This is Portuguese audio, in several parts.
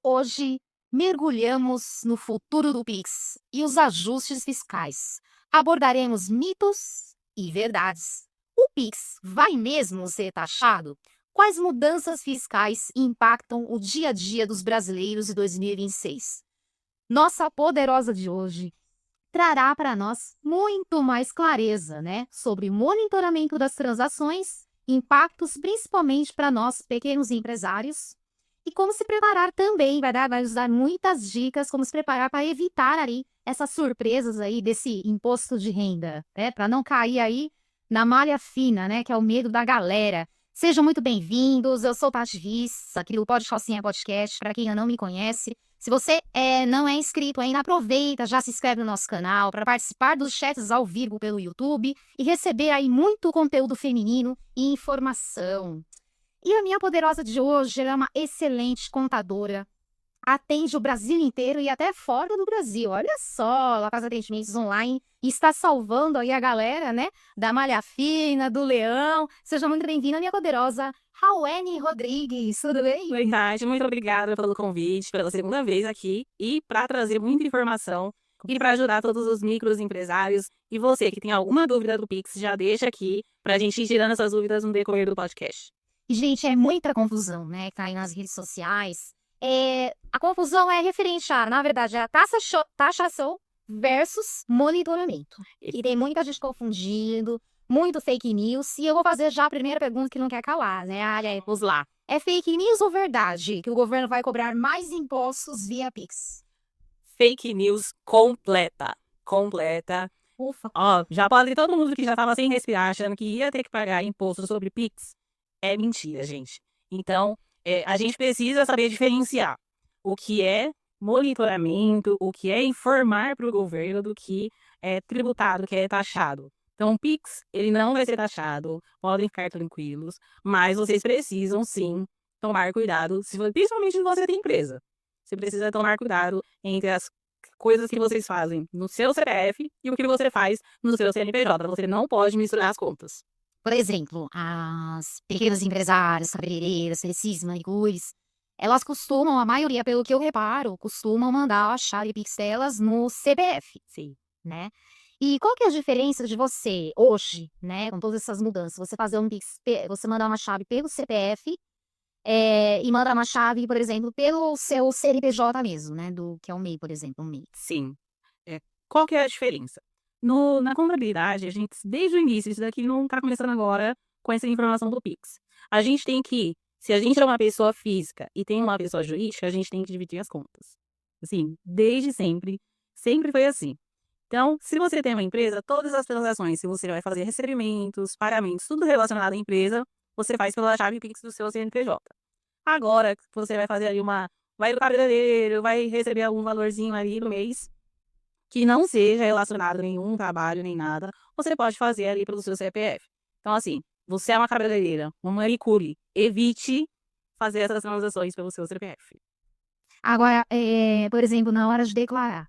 Hoje, mergulhamos no futuro do Pix e os ajustes fiscais. Abordaremos mitos e verdades. O Pix vai mesmo ser taxado? Quais mudanças fiscais impactam o dia a dia dos brasileiros em 2026? Nossa poderosa de hoje trará para nós muito mais clareza, né, sobre monitoramento das transações, impactos principalmente para nós pequenos empresários e como se preparar também, vai nos dar muitas dicas como se preparar para evitar aí essas surpresas aí desse imposto de renda, né, para não cair aí na malha fina, né, que é o medo da galera. Sejam muito bem-vindos, eu sou Tati Viss, aqui do Pode Chocinha Podcast, para quem ainda não me conhece. Se você não é inscrito ainda, aproveita, já se inscreve no nosso canal para participar dos chats ao vivo pelo YouTube e receber aí muito conteúdo feminino e informação. E a minha poderosa de hoje, ela é uma excelente contadora, atende o Brasil inteiro e até fora do Brasil. Olha só, ela faz atendimentos online e está salvando aí a galera, né, da malha fina, do leão. Seja muito bem-vinda, minha poderosa Rauene Rodrigues, tudo bem? Oi, Nath, muito obrigada pelo convite, pela segunda vez aqui, e para trazer muita informação e para ajudar todos os microempresários. E você que tem alguma dúvida do Pix, já deixa aqui para a gente ir tirando essas dúvidas no decorrer do podcast. E, gente, é muita confusão, né, que tá aí nas redes sociais. A confusão é referente a, na verdade, a taxação versus monitoramento. E tem muita gente confundindo, muito fake news. E eu vou fazer já a primeira pergunta que não quer calar, né? Vamos lá. É fake news ou verdade que o governo vai cobrar mais impostos via Pix? Fake news completa. Completa. Ufa. Ó, já pode todo mundo que já estava sem respirar, achando que ia ter que pagar imposto sobre Pix. É mentira, gente. Então, a gente precisa saber diferenciar o que é monitoramento, o que é informar para o governo do que é tributado, que é taxado. Então, o Pix, ele não vai ser taxado, podem ficar tranquilos, mas vocês precisam, sim, tomar cuidado, principalmente se você tem empresa. Você precisa tomar cuidado entre as coisas que vocês fazem no seu CPF e o que você faz no seu CNPJ. Você não pode misturar as contas. Por exemplo, as pequenas empresárias, cabeleireiras, telecistas, manicures, elas costumam, a maioria, pelo que eu reparo, costumam mandar a chave Pix delas no CPF, Sim. né? E qual que é a diferença de você, hoje, né, com todas essas mudanças, você fazer um Pix, você mandar uma chave pelo CPF, e mandar uma chave, por exemplo, pelo seu CNPJ mesmo, né, que é o MEI, por exemplo, o MEI. Sim. Qual que é a diferença? Na contabilidade, a gente, desde o início, isso daqui não está começando agora com essa informação do Pix. A gente tem que, se a gente é uma pessoa física e tem uma pessoa jurídica, a gente tem que dividir as contas. Assim, desde sempre, sempre foi assim. Então, se você tem uma empresa, todas as transações, se você vai fazer recebimentos, pagamentos, tudo relacionado à empresa, você faz pela chave Pix do seu CNPJ. Agora, você vai fazer ali vai no cabeleireiro, vai receber algum valorzinho ali no mês, que não seja relacionado a nenhum trabalho nem nada, você pode fazer ali pelo seu CPF. Então, assim, você é uma cabeleireira, uma manicure, evite fazer essas transações pelo seu CPF. Agora, por exemplo, na hora de declarar,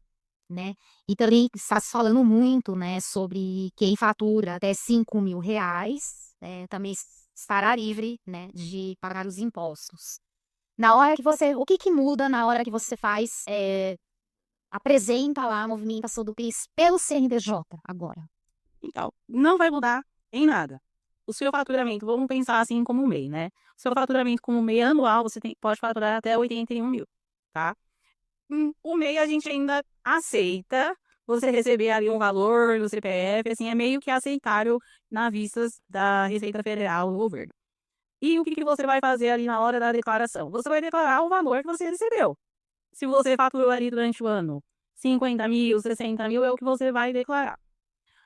né, e também está se falando muito, né, sobre quem fatura até R$ 5.000, também estará livre, né, de pagar os impostos. Na hora que você o que que muda na hora que você faz, apresenta lá a movimentação do PIS pelo CNPJ agora? Então, não vai mudar em nada. O seu faturamento, vamos pensar assim como um MEI, né? O seu faturamento como MEI anual, você pode faturar até 81 mil, tá? O MEI a gente ainda aceita você receber ali um valor no CPF, assim, é meio que aceitável na vistas da Receita Federal do governo. E o que que você vai fazer ali na hora da declaração? Você vai declarar o valor que você recebeu. Se você faturou ali durante o ano 50 mil, 60 mil, é o que você vai declarar.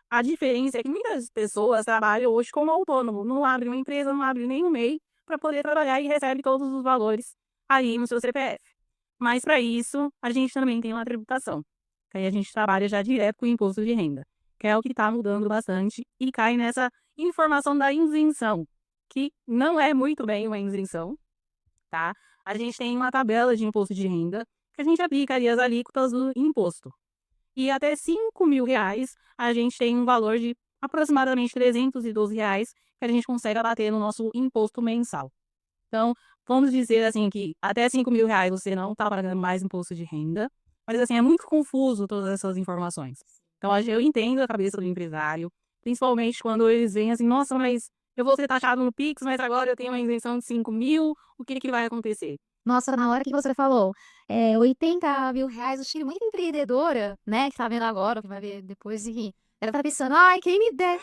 A diferença é que muitas pessoas trabalham hoje como autônomo, não abre uma empresa, não abre nenhum MEI para poder trabalhar e recebe todos os valores aí no seu CPF. Mas para isso, a gente também tem uma tributação, que aí a gente trabalha já direto com o imposto de renda, que é o que está mudando bastante e cai nessa informação da isenção, que não é muito bem uma isenção, tá? A gente tem uma tabela de imposto de renda que a gente aplica ali as alíquotas do imposto. E até R$ 5.000, a gente tem um valor de aproximadamente R$ 312 que a gente consegue abater no nosso imposto mensal. Então, vamos dizer assim que até R$ 5.000 você não está pagando mais imposto de renda, mas assim, é muito confuso todas essas informações. Então, eu entendo a cabeça do empresário, principalmente quando eles veem assim, nossa, mas eu vou ser taxado no Pix, mas agora eu tenho uma isenção de 5.000, o que vai acontecer? Nossa, na hora que você falou, 80.000 reais, eu achei muito empreendedora, né, que tá vendo agora, que vai ver depois e ela tá pensando, ai, quem me dera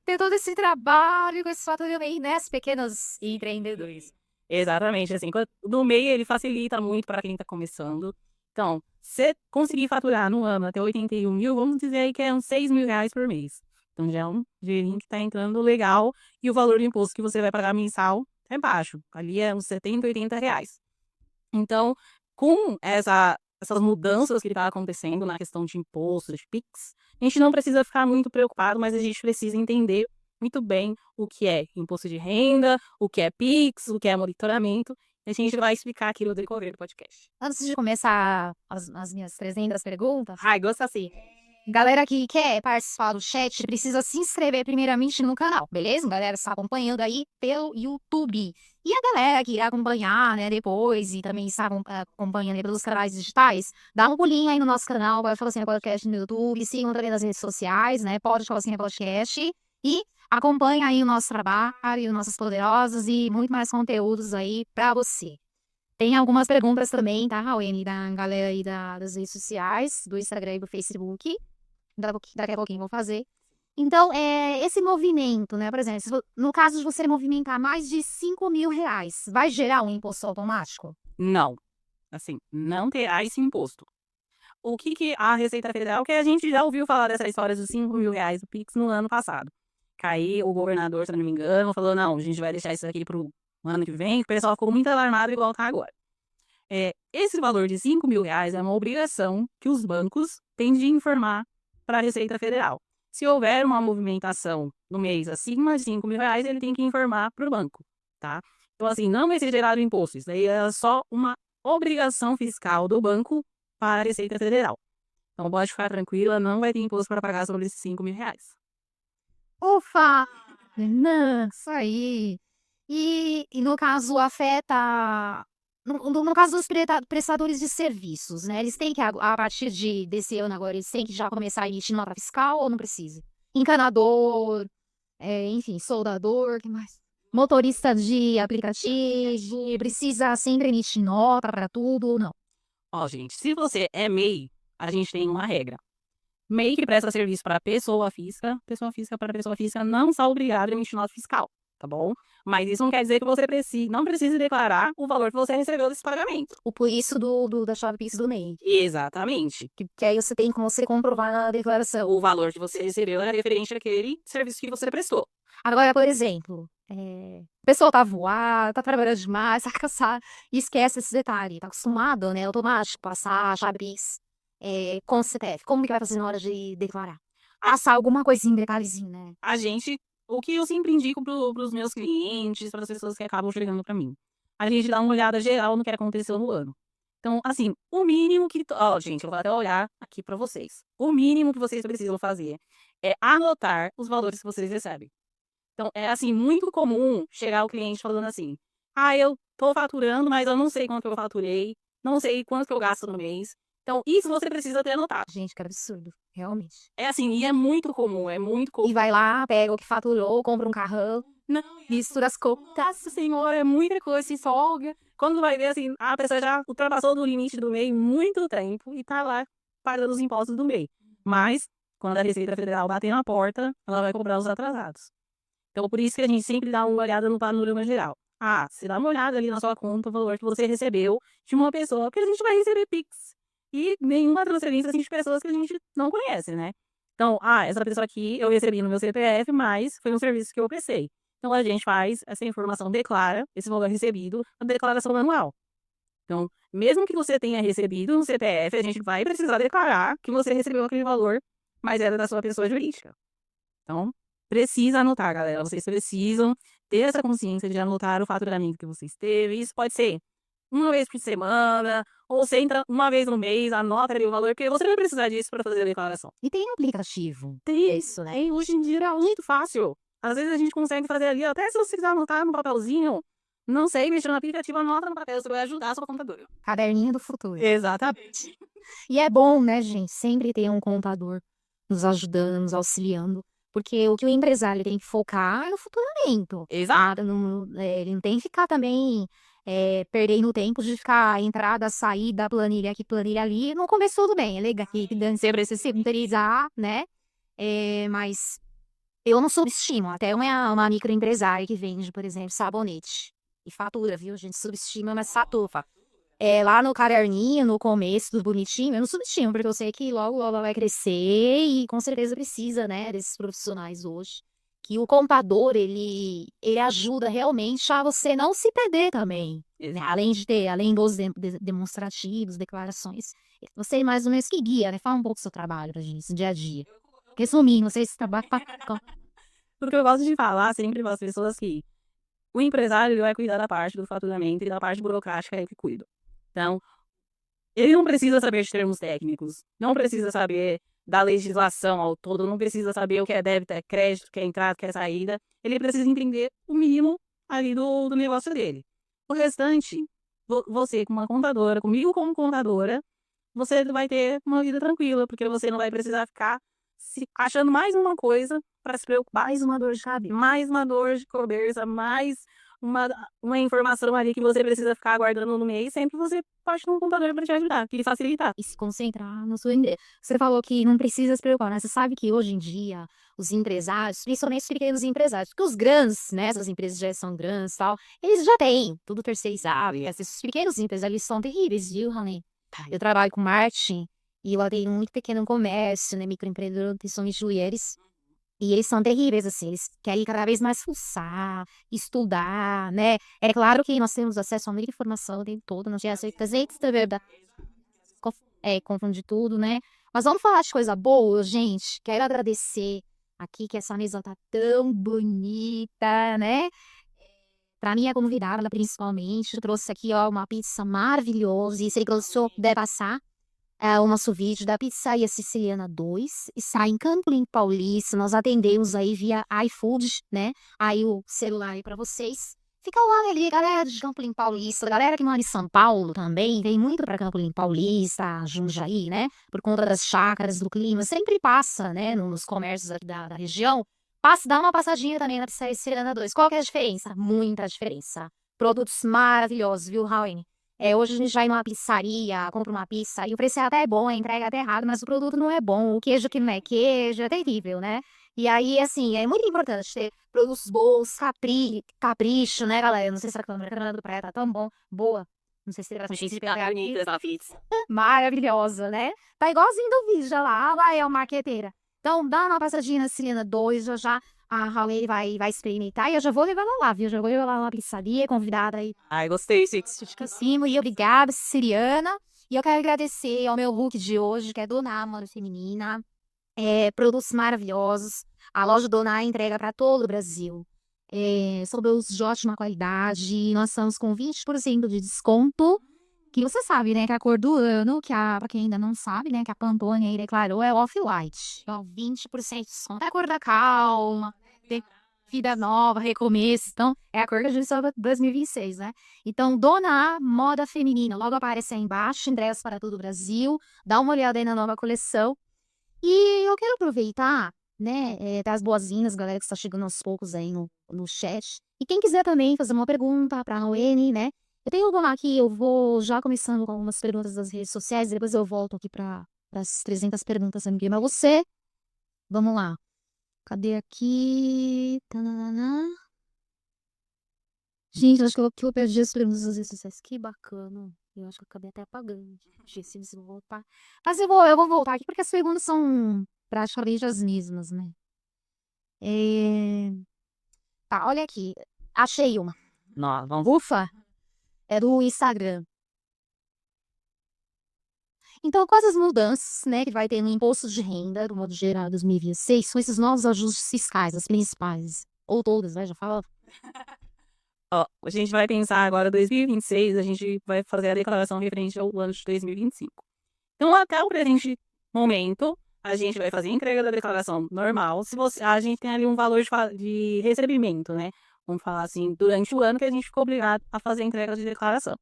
ter todo esse trabalho com esse faturamento, né, as pequenas empreendedores. Exatamente, assim, no MEI ele facilita muito para quem está começando. Então, você conseguir faturar no ano até 81.000, vamos dizer aí que é uns R$ 6.000 por mês. Então, já é um dinheirinho que está entrando legal e o valor do imposto que você vai pagar mensal é baixo. Ali é uns R$ 70, R$ 80. Então, com essas mudanças que está acontecendo na questão de impostos, de PIX, a gente não precisa ficar muito preocupado, mas a gente precisa entender muito bem o que é imposto de renda, o que é PIX, o que é monitoramento, e a gente vai explicar aqui no decorrer do podcast. Antes de começar as minhas 300 perguntas, Ai, gosto assim. galera que quer participar do chat precisa se inscrever primeiramente no canal, beleza? Galera está acompanhando aí pelo YouTube. E a galera que irá acompanhar, né, depois e também está acompanhando aí pelos canais digitais, dá um pulinho aí no nosso canal, Pode Falar Assim Podcast no YouTube, sigam também nas redes sociais, né, Pode Falar Assim Podcast, e acompanhe aí o nosso trabalho, nossas poderosas e muito mais conteúdos aí para você. Tem algumas perguntas também, tá, Raoni, da galera aí das redes sociais, do Instagram e do Facebook. Daqui a pouquinho vou fazer. Então, esse movimento, né? Por exemplo, no caso de você movimentar mais de 5.000 reais, vai gerar um imposto automático? Não, assim, não terá esse imposto. O que a Receita Federal, que a gente já ouviu falar dessa história dos R$ 5.000 do PIX no ano passado. Caiu o governador, se não me engano, falou, não, a gente vai deixar isso aqui pro ano que vem, o pessoal ficou muito alarmado igual tá agora. Esse valor de R$ 5.000 é uma obrigação que os bancos têm de informar para a Receita Federal. Se houver uma movimentação no mês acima de R$ 5.000, ele tem que informar para o banco, tá? Então, assim, não vai ser gerado imposto. Isso daí é só uma obrigação fiscal do banco para a Receita Federal. Então, pode ficar tranquila, não vai ter imposto para pagar sobre esses R$ 5.000. Ufa! Não, isso aí. E no caso, afeta. No caso dos prestadores de serviços, né? Eles têm que, a partir desse ano agora, eles têm que já começar a emitir nota fiscal ou não precisa? Encanador, enfim, soldador, que mais? Motorista de aplicativo, precisa sempre emitir nota para tudo ou não? Ó, gente, se você é MEI, a gente tem uma regra. MEI que presta serviço para pessoa física para pessoa física não está obrigado a emitir nota fiscal, tá bom? Mas isso não quer dizer que você não precise declarar o valor que você recebeu desse pagamento. Por isso da chave Pix do MEI. Exatamente. Que aí você tem como você comprovar na declaração. O valor que você recebeu é referente àquele serviço que você prestou. Agora, por exemplo, a pessoa tá voada, tá trabalhando demais, tá cansada, e esquece esse detalhe. Tá acostumado, né? Automático, passar a chave Pix com o CPF. Como que vai fazer na hora de declarar? Passar alguma coisinha, detalhezinho, né? O que eu sempre indico para os meus clientes, para as pessoas que acabam chegando para mim, a gente dá uma olhada geral no que aconteceu no ano. Então, assim, o mínimo que... Ó, gente, eu vou até olhar aqui para vocês. O mínimo que vocês precisam fazer é anotar os valores que vocês recebem. Então, é assim, muito comum chegar o cliente falando assim, eu tô faturando, mas eu não sei quanto eu faturei, não sei quanto que eu gasto no mês. Então, isso você precisa ter anotado. Gente, que absurdo, realmente. É assim, e é muito comum, é muito comum. E vai lá, pega o que faturou, compra um carrão, Não, mistura as contas. nossa senhora, é muita coisa, se folga. Quando vai ver, assim, a pessoa já ultrapassou do limite do MEI muito tempo e tá lá pagando os impostos do MEI. Mas, quando a Receita Federal bater na porta, ela vai cobrar os atrasados. Então, por isso que a gente sempre dá uma olhada no panorama geral. Você dá uma olhada ali na sua conta, o valor que você recebeu de uma pessoa, porque a gente vai receber Pix. E nenhuma transferência assim, de pessoas que a gente não conhece, né? Então, essa pessoa aqui eu recebi no meu CPF, mas foi um serviço que eu prestei. Então, a gente faz essa informação, declara esse valor recebido na declaração anual. Então, mesmo que você tenha recebido no CPF, a gente vai precisar declarar que você recebeu aquele valor, mas era da sua pessoa jurídica. Então, precisa anotar, galera. Vocês precisam ter essa consciência de anotar o faturamento que vocês teve. Isso pode ser uma vez por semana, ou você entra uma vez no mês, anota ali o valor, porque você vai precisar disso para fazer a declaração. E tem aplicativo. Tem isso, né? E hoje em dia é muito fácil. Às vezes a gente consegue fazer ali, até se você quiser anotar no papelzinho, Não sei mexer no aplicativo, anota no papel, você vai ajudar a sua contadora. Caderninho do futuro. Exatamente. E é bom, né, gente, sempre ter um contador nos ajudando, nos auxiliando, porque o que o empresário tem que focar é no faturamento. Exato. Ele não tem que ficar também perdendo tempo de ficar entrada, saída, planilha aqui, planilha ali. No começo tudo bem, é legal que você precisa se monitorizar, né? Mas eu não subestimo, até uma microempresária que vende, por exemplo, sabonete e fatura, viu? A gente subestima, mas fatura. Lá no caderninho, no começo, do bonitinho, eu não subestimo, porque eu sei que logo ela vai crescer e com certeza precisa, né, desses profissionais hoje. Que o contador, ele ajuda realmente a você não se perder também, né? Além dos demonstrativos, declarações, você mais ou menos que guia, né? Fala um pouco do seu trabalho pra gente, do dia a dia. Resumindo, vocês trabalham Porque eu gosto de falar sempre para as pessoas que o empresário ele vai cuidar da parte do faturamento e da parte burocrática é ele que cuida. Então, ele não precisa saber de termos técnicos, não precisa saber da legislação ao todo, não precisa saber o que é débito, é crédito, o que é entrada, o que é saída. Ele precisa entender o mínimo ali do negócio dele. O restante, você como uma contadora, comigo como contadora, você vai ter uma vida tranquila, porque você não vai precisar ficar se achando mais uma coisa para se preocupar, mais uma dor de cabeça. mais uma dor de cabeça, mais uma informação ali que você precisa ficar aguardando no mês, sempre você parte de um computador para te ajudar, que lhe facilitar. E se concentrar no seu endereço. Você falou que não precisa se preocupar, né? Você sabe que hoje em dia os empresários, principalmente os pequenos empresários, porque os grandes, né, essas empresas já são grandes e tal, eles já têm tudo terceirizado. E esses pequenos empresários são terríveis, viu, Rani? Eu trabalho com marketing e eu atendo muito pequeno comércio, né, microempreendedor, principalmente mulheres. E eles são terríveis, assim, eles querem cada vez mais fuçar, estudar, né? É claro que nós temos acesso a muita informação o tempo todo, não tinha certeza da verdade, confunde tudo, né? Mas vamos falar de coisa boa, gente. Quero agradecer aqui que essa mesa tá tão bonita, né? Pra minha convidada, principalmente, eu trouxe aqui, ó, uma pizza maravilhosa. E se ele gostou, puder passar o nosso vídeo da Pizzaria Siciliana 2, está em Campo Limpo Paulista, nós atendemos aí via iFood, né? Aí o celular aí pra vocês. Fica lá ali, galera de Campo Limpo Paulista, galera que mora em São Paulo também, vem muito pra Campo Limpo Paulista, Jundiaí, né? Por conta das chácaras, do clima, sempre passa, né? Nos comércios aqui da região, dá uma passadinha também na Pizzaria Siciliana 2. Qual que é a diferença? Muita diferença. Produtos maravilhosos, viu, Raul? Hoje a gente vai numa pizzaria, compra uma pizza, e o preço é até bom, a entrega é até errado, mas o produto não é bom, o queijo que não é queijo, é terrível, né? E aí, assim, é muito importante ter produtos bons, capricho, né, galera? Não sei se a câmera do praia tá tão boa. Não sei se Bonita pizza. maravilhosa, né? Tá igualzinho do vídeo, já lá, vai, é uma marqueteira. Então, dá uma passadinha na Cilina 2, já a Raul vai experimentar, e eu já vou levar ela lá, viu? Já vou levar ela lá na pizzaria, convidada aí Ai, gostei, Six. em cima. E obrigada, Siciliana. E eu quero agradecer ao meu look de hoje, que é Dona Moda Feminina. Produtos maravilhosos. A loja Dona entrega para todo o Brasil. São produtos de ótima qualidade. Nós estamos com 20% de desconto. Que você sabe, né? Que a cor do ano, pra quem ainda não sabe, né? Que a Pantone aí declarou é Off-White. Então, 20% de desconto. É a cor da calma, vida nova, recomeço. Então, é a cor que a gente usou para 2026, né? Então, Dona A, moda feminina. Logo aparece aí embaixo, ingressos para todo o Brasil. Dá uma olhada aí na nova coleção. E eu quero aproveitar, né, dar as boas-vindas, galera que está chegando aos poucos aí no chat. E quem quiser também fazer uma pergunta para a Noemi, né? Eu tenho que aqui, eu vou já começando com algumas perguntas das redes sociais, depois eu volto aqui para as 300 perguntas aqui. Mas você, vamos lá. Cadê aqui? Tananana. Gente, acho que eu perdi as perguntas das redes sociais. Que bacana. Eu acho que eu acabei até apagando. Se vou voltar. Mas eu vou voltar aqui porque as perguntas são praticamente as mesmas, né? Tá, olha aqui. Achei uma. Não, vamos. Ufa! É do Instagram. Então, quais as mudanças, né, que vai ter no imposto de renda, do modo geral, 2026, são esses novos ajustes fiscais, as principais? Ou todas, né? Já fala. Ó, a gente vai pensar agora 2026, a gente vai fazer a declaração referente ao ano de 2025. Então, até o presente momento, a gente vai fazer a entrega da declaração normal. Se a gente tem ali um valor de recebimento, né? vamos falar assim, durante o ano que a gente ficou obrigado a fazer a entrega de declaração.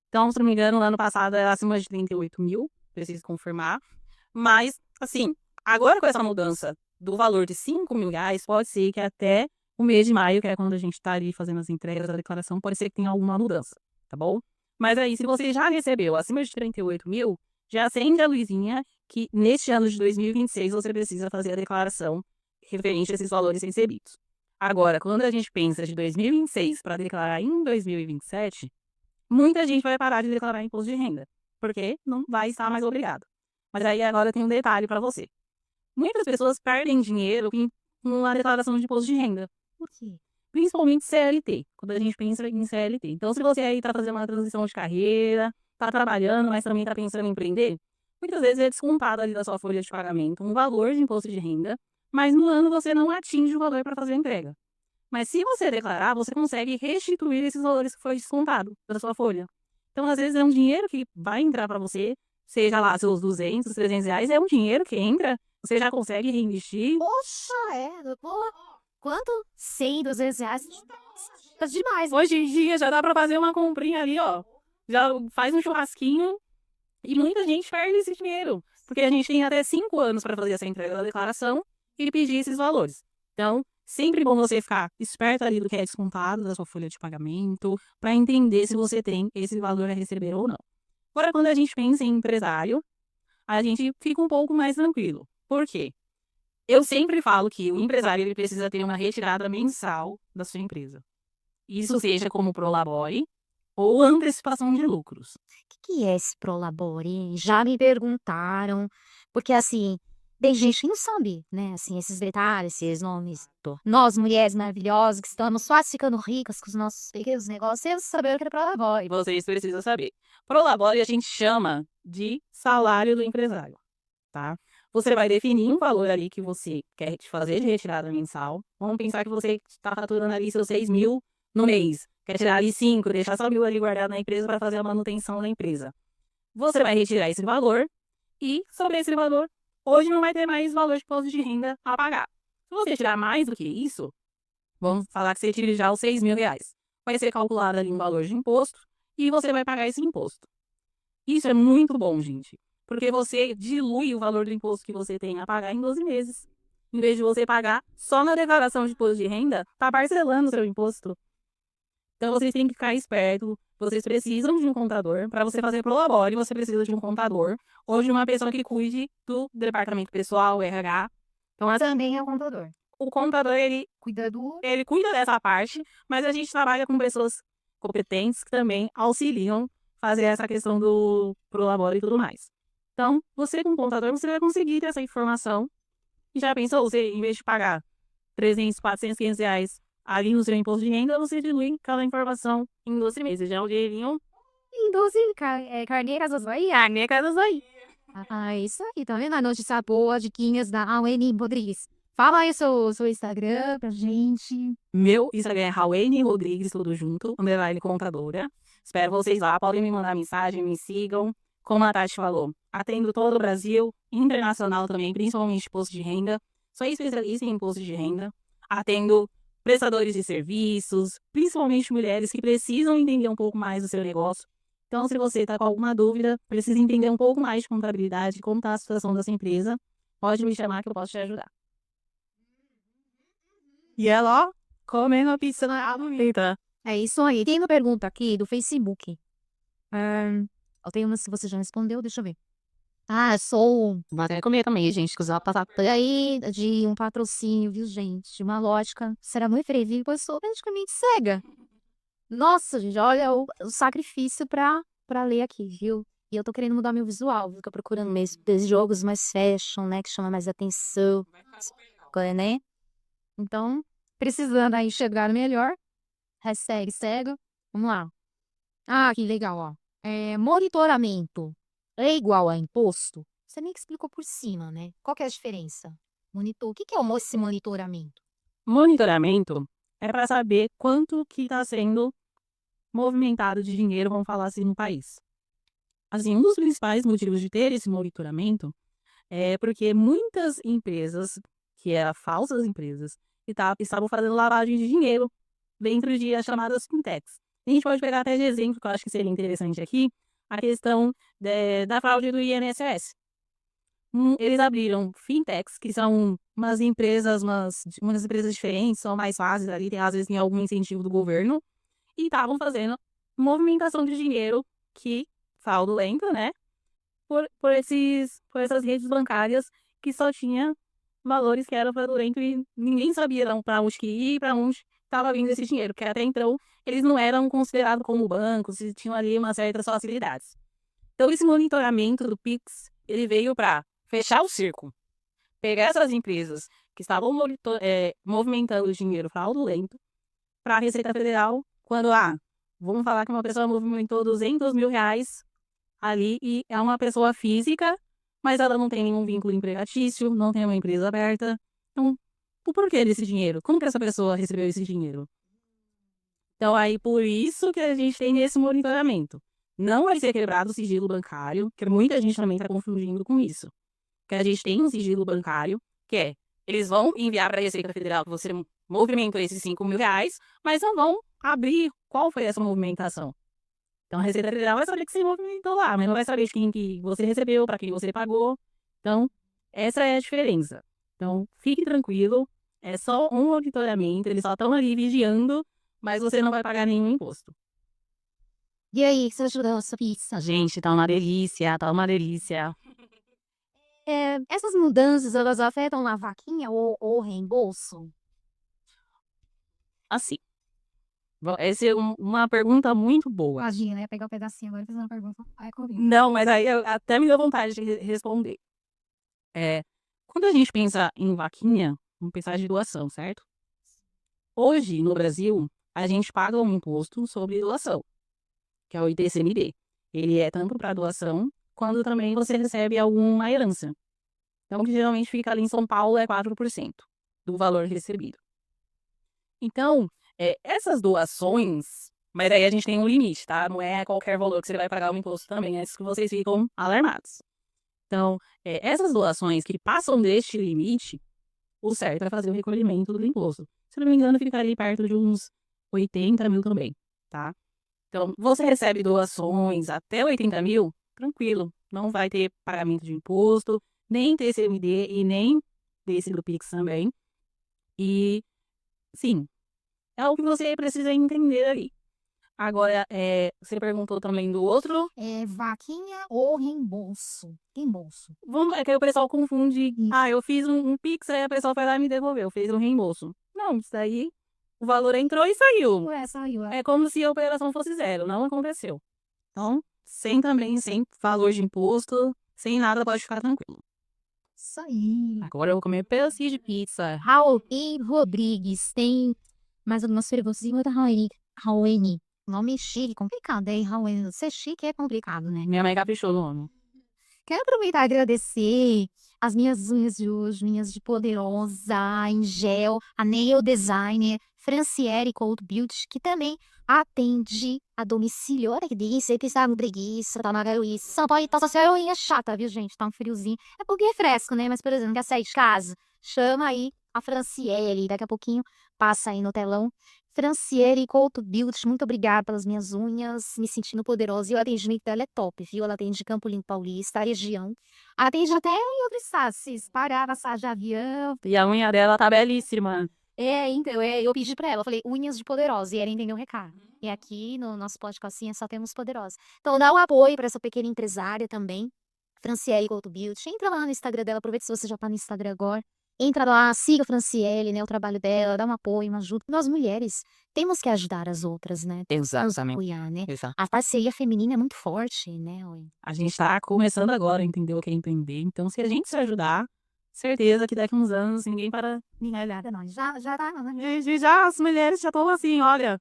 Então, se não me engano, no ano passado era acima de 38 mil, preciso confirmar. Mas, assim, agora com essa mudança do valor de 5 mil reais, pode ser que até o mês de maio, que é quando a gente está ali fazendo as entregas da declaração, pode ser que tenha alguma mudança, tá bom? Mas aí, se você já recebeu acima de 38 mil, já acende a luzinha que neste ano de 2026 você precisa fazer a declaração referente a esses valores recebidos. Agora, quando a gente pensa de 2026 para declarar em 2027, muita gente vai parar de declarar imposto de renda, porque não vai estar mais obrigado. Mas aí agora tem um detalhe para você. Muitas pessoas perdem dinheiro com a declaração de imposto de renda. Por quê? Principalmente CLT, quando a gente pensa em CLT. Então, se você aí está fazendo uma transição de carreira, está trabalhando, mas também está pensando em empreender, muitas vezes é descontado ali da sua folha de pagamento um valor de imposto de renda, mas no ano você não atinge o valor para fazer a entrega. Mas se você declarar, você consegue restituir esses valores que foi descontado da sua folha. Então, às vezes, é um dinheiro que vai entrar para você, seja lá seus 200, 300 reais, é um dinheiro que entra, você já consegue reinvestir. Poxa, pô, quanto? 100, 200 reais? Tá demais. Hoje em dia já dá para fazer uma comprinha ali, ó. Já faz um churrasquinho e muita gente perde esse dinheiro. Porque a gente tem até 5 anos para fazer essa entrega da declaração e pedir esses valores. Então, sempre bom você ficar esperto ali do que é descontado da sua folha de pagamento, para entender se você tem esse valor a receber ou não. Agora, quando a gente pensa em empresário, a gente fica um pouco mais tranquilo. Por quê? Eu sempre falo que o empresário ele precisa ter uma retirada mensal da sua empresa. Isso seja como prolabore ou antecipação de lucros. O que é esse Prolabore? Já me perguntaram, porque assim, tem gente que não sabe, né, assim, esses detalhes, esses nomes. Nós, mulheres maravilhosas, que estamos quase ficando ricas com os nossos pequenos negócios, temos que saber o que é Prolabore. E vocês precisam saber. Prolabore a gente chama de salário do empresário, tá? Você vai definir um valor ali que você quer fazer de retirada mensal. Vamos pensar que você está faturando ali seus 6 mil no mês. Quer tirar ali 5, deixar só 1.000 ali guardado na empresa para fazer a manutenção da empresa. Você vai retirar esse valor e, sobre esse valor, hoje não vai ter mais valor de imposto de renda a pagar. Se você tirar mais do que isso, vamos falar que você tire já os 6 mil reais. Vai ser calculado ali um valor de imposto e você vai pagar esse imposto. Isso é muito bom, gente. Porque você dilui o valor do imposto que você tem a pagar em 12 meses. Em vez de você pagar só na declaração de imposto de renda, tá parcelando o seu imposto. Então, vocês têm que ficar esperto. Vocês precisam de um contador. Para você fazer Prolabore, você precisa de um contador ou de uma pessoa que cuide do departamento pessoal, RH. Então, Também é o contador. o contador, ele cuida dessa parte, mas a gente trabalha com pessoas competentes que também auxiliam fazer essa questão do Prolabore e tudo mais. Então, você com o contador, você vai conseguir ter essa informação. E já pensou, você, em vez de pagar 300, 400, 500 reais ali no seu imposto de renda, você dilui aquela informação em 12 meses. Já é um dinheirinho Em 12 carneiras do Zói. caneca do aí. Ah, isso aí, tá vendo? A notícia boa, diquinhas da Aweni Rodrigues. Fala aí seu Instagram pra gente. Meu Instagram é Rawane Rodrigues, tudo junto, underline contadora. Espero vocês lá, podem me mandar mensagem, me sigam. Como a Tati falou, atendo todo o Brasil, internacional também, principalmente imposto de renda. Sou especialista em imposto de renda. Atendo prestadores de serviços, principalmente mulheres que precisam entender um pouco mais do seu negócio. Então, se você está com alguma dúvida, precisa entender um pouco mais de contabilidade, como está a situação da sua empresa, pode me chamar que eu posso te ajudar. E ela, ó, comendo a pizza na bonita. É isso aí. Tem uma pergunta aqui do Facebook. Eu tenho uma, se você já respondeu, deixa eu ver. Ah, sou. Vou até comer também, gente, que usar passar por aí de um patrocínio, viu, gente? De uma lógica. Será muito previsível, pois sou praticamente cega. Nossa, gente, olha o sacrifício pra ler aqui, viu? E eu tô querendo mudar meu visual, fica procurando mesmo desses jogos mais fashion, né? Que chama mais atenção, né? Então, precisando aí chegar melhor. Hashtag cego. Vamos lá. Ah, que legal, ó. Monitoramento é igual a imposto? Você nem que explicou por cima, né? Qual que é a diferença? Monitor. O que que é esse monitoramento? Monitoramento é para saber quanto que está sendo movimentado de dinheiro, vamos falar assim, no país. Assim, um dos principais motivos de ter esse monitoramento é porque muitas empresas, que eram falsas empresas, estavam fazendo lavagem de dinheiro dentro de as chamadas fintechs. A gente pode pegar até de exemplo, que eu acho que seria interessante aqui, a questão da fraude do INSS. Eles abriram fintechs, que são umas empresas diferentes, são mais fáceis ali, às vezes tem algum incentivo do governo, e estavam fazendo movimentação de dinheiro que fraudulenta, né? Por essas redes bancárias que só tinha valores que eram fraudulentos e ninguém sabia para onde que ir e para onde estava vindo esse dinheiro, porque até então eles não eram considerados como bancos e tinham ali umas certas facilidades. Então, esse monitoramento do Pix, ele veio para fechar o circo, pegar essas empresas que estavam movimentando dinheiro fraudulento para a Receita Federal, quando, vamos falar que uma pessoa movimentou R$ 200.000 ali e é uma pessoa física, mas ela não tem nenhum vínculo empregatício, não tem uma empresa aberta. Então, o porquê desse dinheiro? Como que essa pessoa recebeu esse dinheiro? Então, aí, por isso que a gente tem esse monitoramento. Não vai ser quebrado o sigilo bancário, que muita gente também está confundindo com isso. Que a gente tem um sigilo bancário, que eles vão enviar para a Receita Federal que você movimentou esses R$ 5.000, mas não vão abrir qual foi essa movimentação. Então, a Receita Federal vai saber que você movimentou lá, mas não vai saber de quem que você recebeu, para quem você pagou. Então, essa é a diferença. Então, fique tranquilo, é só um monitoramento, eles só estão ali vigiando, mas você não vai pagar nenhum imposto. E aí, você ajudou essa pizza? Gente, tá uma delícia, tá uma delícia. Essas mudanças, elas afetam na vaquinha ou o reembolso? Assim, essa é uma pergunta muito boa. Imagina, né? Pegar um pedacinho agora e fazer uma pergunta. Ai, comigo. Não, mas aí até me deu vontade de responder. Quando a gente pensa em vaquinha, vamos pensar de doação, certo? Hoje, no Brasil, a gente paga um imposto sobre doação, que é o ITCMD. Ele é tanto para doação, quando também você recebe alguma herança. Então, que geralmente fica ali em São Paulo, é 4% do valor recebido. Então, essas doações, mas aí a gente tem um limite, tá? Não é qualquer valor que você vai pagar o imposto também, é isso que vocês ficam alarmados. Então, essas doações que passam deste limite, o certo é fazer o recolhimento do imposto. Se não me engano, ficaria perto de uns 80 mil também, tá? Então, você recebe doações até 80 mil, tranquilo, não vai ter pagamento de imposto, nem TCMD e nem desse do Pix também. E, sim, é algo que você precisa entender ali. Agora, você perguntou também do outro. Vaquinha ou reembolso? Reembolso. É que o pessoal confunde. Eu fiz um Pix, aí a pessoa foi lá e me devolveu, fez um reembolso. Não, isso daí, o valor entrou e saiu. Saiu. É como se a operação fosse zero, não aconteceu. Então, sem valor de imposto, sem nada, pode ficar tranquilo. Isso aí. Agora eu vou comer um pedacinho de pizza. Raul e Rodrigues tem mais algumas perguntas. Raulene. Nome chique, complicado, hein? Raulene. Ser chique é complicado, né? Minha mãe caprichou no nome. Quero aproveitar e agradecer as minhas unhas de hoje, unhas de poderosa, em gel, a nail designer Franciele Couto Beauty, que também atende a domicílio. Olha que delícia, precisa no preguiça, tá na garoice. São Paulo tá só unha chata, viu, gente? Tá um friozinho. É porque é fresco, né? Mas, por exemplo, quer sair de casa? Chama aí a Franciele, daqui a pouquinho passa aí no telão. Franciele Couto Beauty, muito obrigada pelas minhas unhas, me sentindo poderosa. E o atendimento dela é top, viu? Ela atende Campo Limpo Paulista, a região. Atende até em outros estados, se parar, passagem de avião. E a unha dela tá belíssima. Então, eu pedi pra ela, eu falei, unhas de poderosa, e ela entendeu o recado. E aqui no nosso podcast só temos poderosa. Então, dá um apoio pra essa pequena empresária também, Franciele Couto Beauty. Entra lá no Instagram dela, aproveita se você já tá no Instagram agora. Entra lá, siga a Franciele, né, o trabalho dela, dá um apoio, uma ajuda. Nós mulheres temos que ajudar as outras, né? Nos apoiar, né? Exato. A parceria feminina é muito forte, né? A gente tá começando agora a entender o que é empreender. Então, se a gente se ajudar, certeza que daqui a uns anos ninguém para. Ninguém olhada, não. Já tá, né? Já as mulheres já estão assim, olha.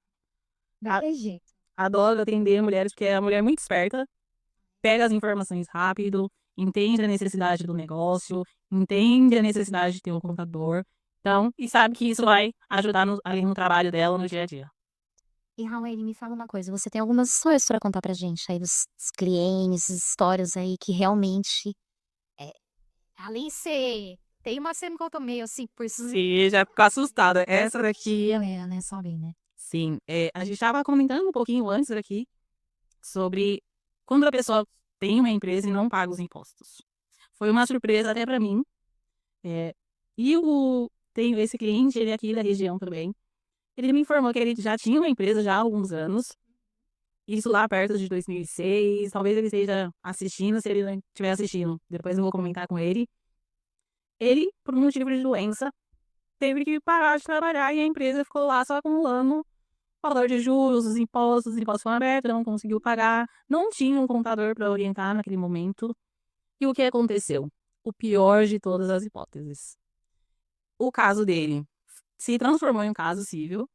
Dá jeito. Adoro atender mulheres, porque a mulher é muito esperta, pega as informações rápido, entende a necessidade do negócio, entende a necessidade de ter um computador, então, e sabe que isso vai ajudar ali no trabalho dela no dia a dia. E Raul, me fala uma coisa, você tem algumas histórias para contar pra gente aí dos clientes, histórias aí que realmente, além de ser, tem uma que você me contou meio assim por si. Sim, já ficou assustada. Essa daqui, Galera, né, sabe, né? Sim, a gente estava comentando um pouquinho antes aqui sobre quando a pessoa tem uma empresa e não paga os impostos. Foi uma surpresa até para mim. E tenho esse cliente, ele é aqui da região também. Ele me informou que ele já tinha uma empresa já há alguns anos. Isso lá perto de 2006. Talvez ele esteja assistindo, se ele não estiver assistindo. Depois eu vou comentar com ele. Ele, por um motivo de doença, teve que parar de trabalhar e a empresa ficou lá só acumulando valor de juros, os impostos foram abertos, não conseguiu pagar, não tinha um contador para orientar naquele momento. E o que aconteceu? O pior de todas as hipóteses. O caso dele se transformou em um caso civil,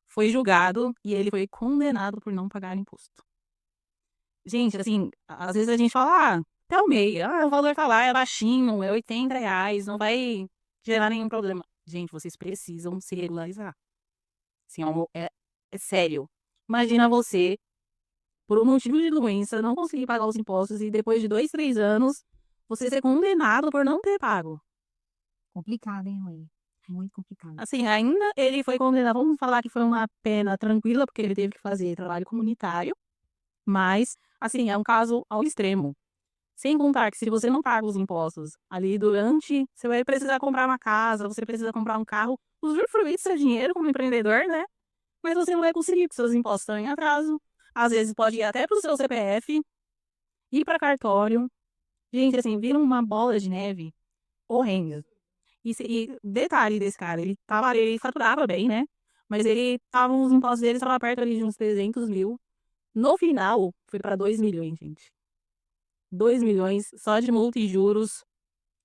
foi julgado e ele foi condenado por não pagar imposto. Gente, assim, às vezes a gente fala, até o MEI, o valor tá lá, é baixinho, é R$ 80, não vai gerar nenhum problema. Gente, vocês precisam se regularizar. Assim, é sério. Imagina você, por um motivo de doença, não conseguir pagar os impostos e depois de 2, 3 anos, você ser condenado por não ter pago. Complicado, hein, Rui? Muito complicado. Assim, ainda ele foi condenado, vamos falar que foi uma pena tranquila, porque ele teve que fazer trabalho comunitário, mas, assim, é um caso ao extremo. Sem contar que se você não paga os impostos ali durante, você vai precisar comprar uma casa, você precisa comprar um carro, usufruir do seu dinheiro como empreendedor, né? Mas você não vai conseguir, porque seus impostos estão em atraso. Às vezes pode ir até para o seu CPF, ir para cartório. Gente, assim, vira uma bola de neve horrenda. E detalhe desse cara, ele faturava bem, né? Mas os impostos dele estavam perto ali de uns 300 mil. No final, foi para 2 milhões, gente. 2 milhões só de multa e juros.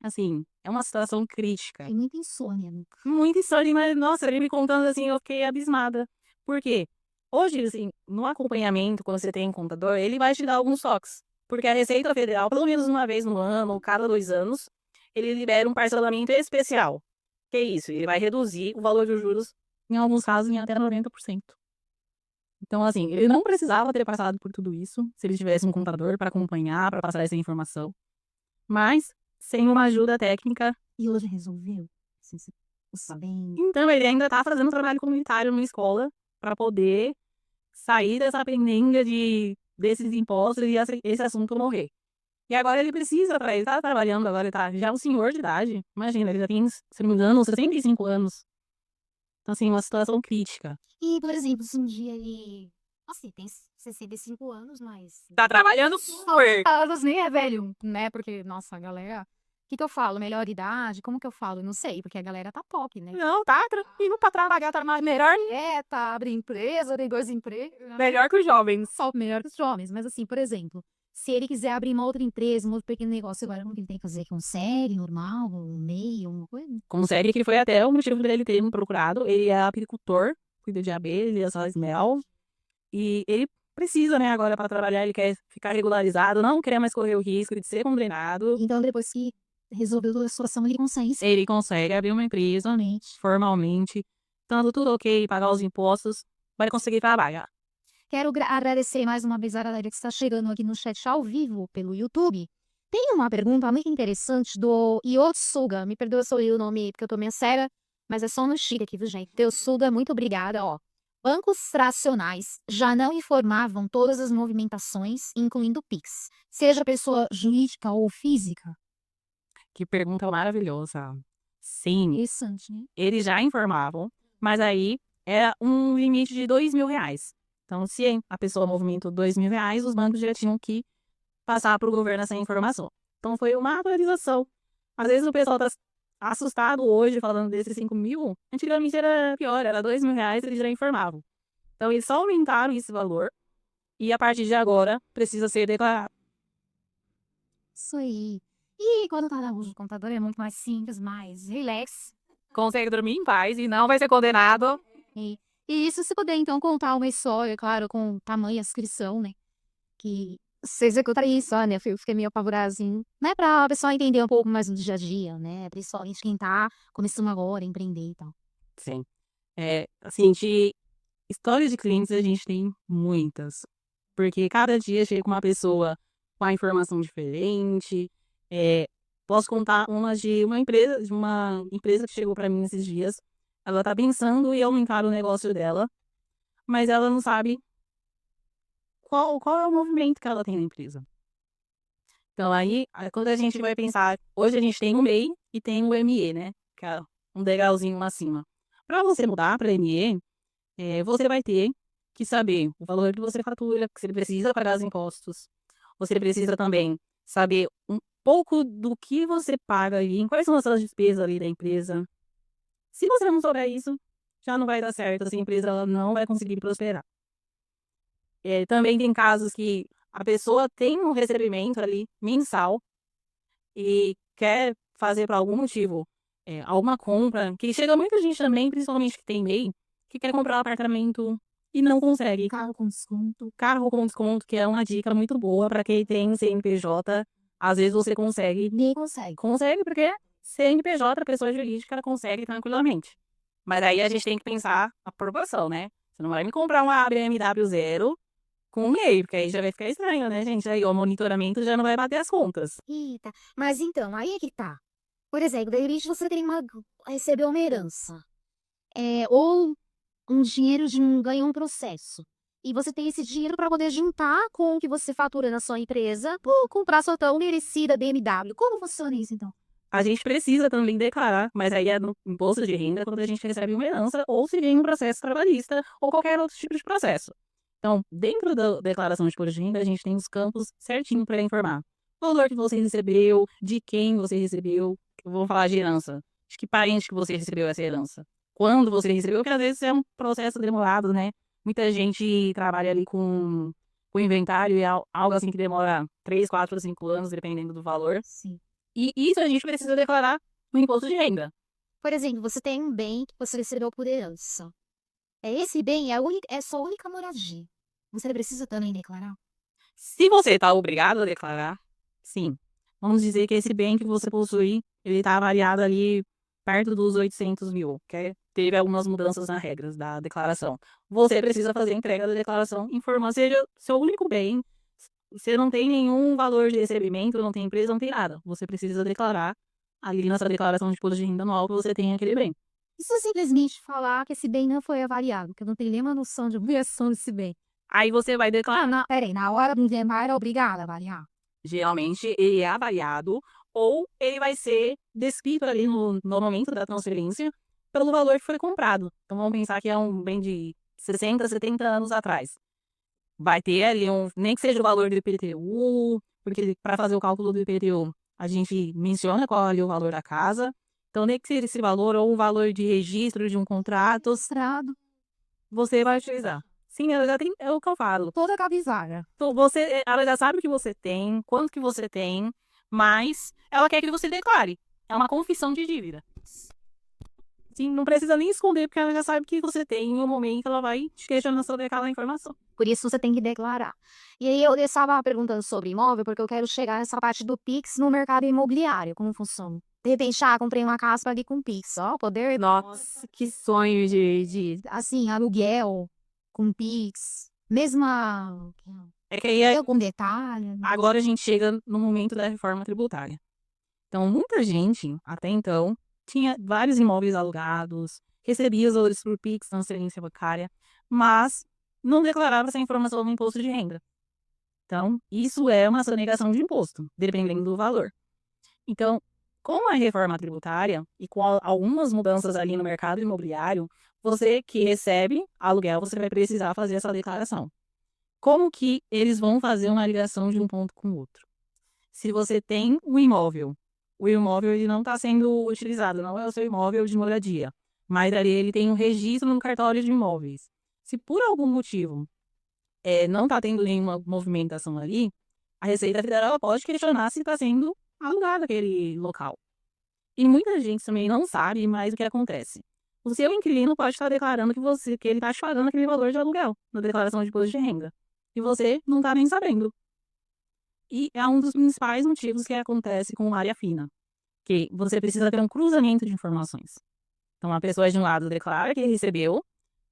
Assim, é uma situação crítica. Tem muita insônia, né? Muita história, mas, nossa, ele me contando assim, eu fiquei abismada. Por quê? Hoje, assim, no acompanhamento, quando você tem um contador, ele vai te dar alguns toques. Porque a Receita Federal, pelo menos uma vez no ano, ou cada 2 anos, ele libera um parcelamento especial. Que é isso? Ele vai reduzir o valor dos juros, em alguns casos, em até 90%. Então, assim, ele não precisava ter passado por tudo isso, se ele tivesse um contador para acompanhar, para passar essa informação. Mas, sem uma ajuda técnica. E hoje resolveu? Você bem. Então, ele ainda está fazendo trabalho comunitário numa escola para poder sair dessa pendenga desses impostos e esse assunto morrer. E agora ele ele tá trabalhando agora, ele tá já é um senhor de idade. Imagina, ele já tem, se não me engano, 65 anos. Então, assim, uma situação crítica. E, por exemplo, se um dia ele. Assim, tem 65 anos, mas. Tá trabalhando super. Anos nem é velho, né? Porque, nossa, a galera. O que que eu falo? Melhor idade? Como que eu falo? Não sei, porque a galera tá pop, né? Não, tá tranquilo pra trabalhar, tá mais melhor, Tá, abre empresa, tem 2 empregos. melhor que os jovens. Só melhor que os jovens. Mas assim, por exemplo, se ele quiser abrir uma outra empresa, um outro pequeno negócio, agora como que ele tem que fazer? Consegue, normal, um MEI, alguma coisa? Consegue, que foi até o motivo dele ter me procurado. Ele é apicultor, cuida de abelha, ele é só mel. E ele precisa, né, agora para trabalhar, ele quer ficar regularizado, não quer mais correr o risco de ser condenado. Então, depois que resolveu toda a situação, ele consegue sim. Ele consegue abrir uma empresa formalmente, estando tudo ok, pagar os impostos, vai conseguir trabalhar. Quero agradecer mais uma vez a galera que está chegando aqui no chat ao vivo pelo YouTube. Tem uma pergunta muito interessante do Yotsuga. Me perdoa se eu li o nome porque eu tô meio séria, mas é só no Chile aqui, viu, gente? Yotsuga, muito obrigada, ó. Bancos fracionais já não informavam todas as movimentações, incluindo o Pix, seja pessoa jurídica ou física? Que pergunta maravilhosa. Sim, Interessante, né? eles já informavam, mas aí era um limite de R$ 2.000. Então, se a pessoa movimentou R$ 2.000, os bancos já tinham que passar para o governo essa informação. Então, foi uma atualização. Às vezes o pessoal está assustado hoje falando desses 5 mil. Antigamente era pior, era R$ 2.000, eles já informavam. Então, eles só aumentaram esse valor e a partir de agora precisa ser declarado. Isso aí. E quando tá na luz do computador é muito mais simples, mais relax. Consegue dormir em paz e não vai ser condenado. E isso se puder, então, contar uma história, claro, com tamanha inscrição, né? Que você executaria isso, né? Eu fiquei meio apavorada, assim, né? Pra a pessoa entender um pouco mais do dia a dia, né? Principalmente quem tá começando agora a empreender e tal. Sim. Assim, de histórias de clientes a gente tem muitas. Porque cada dia chega uma pessoa com a informação diferente. Posso contar uma de uma empresa que chegou para mim esses dias. Ela tá pensando em aumentar o negócio dela. mas ela não sabe qual é o movimento que ela tem na empresa. Então, aí, quando a gente vai pensar, hoje a gente tem o MEI e tem o ME, né? Que é um degrauzinho acima. Para você mudar para ME, você vai ter que saber o valor que você fatura, que você precisa pagar os impostos. Você precisa também saber um pouco do que você paga ali, quais são as suas despesas ali da empresa. Se você não souber isso, já não vai dar certo, essa empresa ela não vai conseguir prosperar. Também tem casos que a pessoa tem um recebimento ali mensal e quer fazer por algum motivo alguma compra, que chega muita gente também, principalmente que tem MEI, que quer comprar um apartamento e não consegue. Carro com desconto. Carro com desconto, que é uma dica muito boa para quem tem CNPJ. Às vezes você consegue. Nem consegue. Consegue, porque CNPJ, pessoa jurídica, ela consegue tranquilamente. Mas aí a gente tem que pensar a proporção, né? Você não vai me comprar uma BMW zero com um MEI, porque aí já vai ficar estranho, né, gente? Aí o monitoramento já não vai bater as contas. Eita, mas então, aí é que tá. Por exemplo, de repente você recebeu uma herança. Ou um dinheiro ganhou um processo. E você tem esse dinheiro para poder juntar com o que você fatura na sua empresa por comprar sua tão merecida BMW. Como funciona isso, então? A gente precisa também declarar, mas aí é no imposto de renda quando a gente recebe uma herança ou se vem um processo trabalhista ou qualquer outro tipo de processo. Então, dentro da declaração de imposto de renda, a gente tem os campos certinho para informar. O valor que você recebeu, de quem você recebeu, vamos falar de herança. De que parente que você recebeu essa herança. Quando você recebeu, porque às vezes é um processo demorado, né? Muita gente trabalha ali com inventário e algo assim que demora 3, 4, 5 anos, dependendo do valor. Sim. E isso a gente precisa declarar no imposto de renda. Por exemplo, você tem um bem que você recebeu por herança. Esse bem é sua única moradia. Você precisa também declarar? Se você está obrigado a declarar, sim. Vamos dizer que esse bem que você possui, ele está avaliado ali perto dos 800 mil, que teve algumas mudanças nas regras da declaração. Você precisa fazer a entrega da declaração, informando, seja seu único bem. Você não tem nenhum valor de recebimento, não tem empresa, não tem nada. Você precisa declarar ali nessa declaração de imposto de renda anual que você tem aquele bem. E se eu simplesmente falar que esse bem não foi avaliado, que eu não tenho nenhuma noção de avaliação desse bem? Aí você vai declarar. Não, peraí, na hora do demais é obrigada a avaliar. Geralmente ele é avaliado ou ele vai ser descrito ali no momento da transferência pelo valor que foi comprado. Então vamos pensar que é um bem de 60, 70 anos atrás. Vai ter ali nem que seja o valor do IPTU, porque para fazer o cálculo do IPTU a gente menciona qual é ali o valor da casa. Então nem que seja esse valor ou o valor de registro de um contrato, você vai utilizar. Sim, ela já tem, é o que eu falo. Toda cabizada. Então, ela já sabe o que você tem, quanto que você tem, mas ela quer que você declare. É uma confissão de dívida. Sim, não precisa nem esconder, porque ela já sabe que você tem. Em um momento, ela vai te questionando sobre aquela informação. Por isso você tem que declarar. E aí eu estava perguntando sobre imóvel, porque eu quero chegar nessa parte do Pix no mercado imobiliário. Como funciona? De repente, comprei uma casa ali com Pix, ó, poder... Nossa, que sonho assim, aluguel com Pix, mesma... É que aí, eu com detalhe. agora a gente chega no momento da reforma tributária. Então, muita gente, até então, tinha vários imóveis alugados, recebia os valores por Pix, transferência bancária, mas não declarava essa informação no imposto de renda. Então, isso é uma sonegação de imposto, dependendo do valor. Então, com a reforma tributária e com algumas mudanças ali no mercado imobiliário, você que recebe aluguel, você vai precisar fazer essa declaração. Como que eles vão fazer uma ligação de um ponto com o outro? Se você tem um imóvel, o imóvel ele não está sendo utilizado, não é o seu imóvel de moradia, mas ali ele tem um registro no cartório de imóveis. Se por algum motivo não está tendo nenhuma movimentação ali, a Receita Federal ela pode questionar se está sendo alugado aquele local. E muita gente também não sabe mais o que acontece. O seu inquilino pode estar declarando que ele está te pagando aquele valor de aluguel na declaração de imposto de renda. E você não está nem sabendo. E é um dos principais motivos que acontece com área fina. Que você precisa ter um cruzamento de informações. Então, a pessoa de um lado declara que recebeu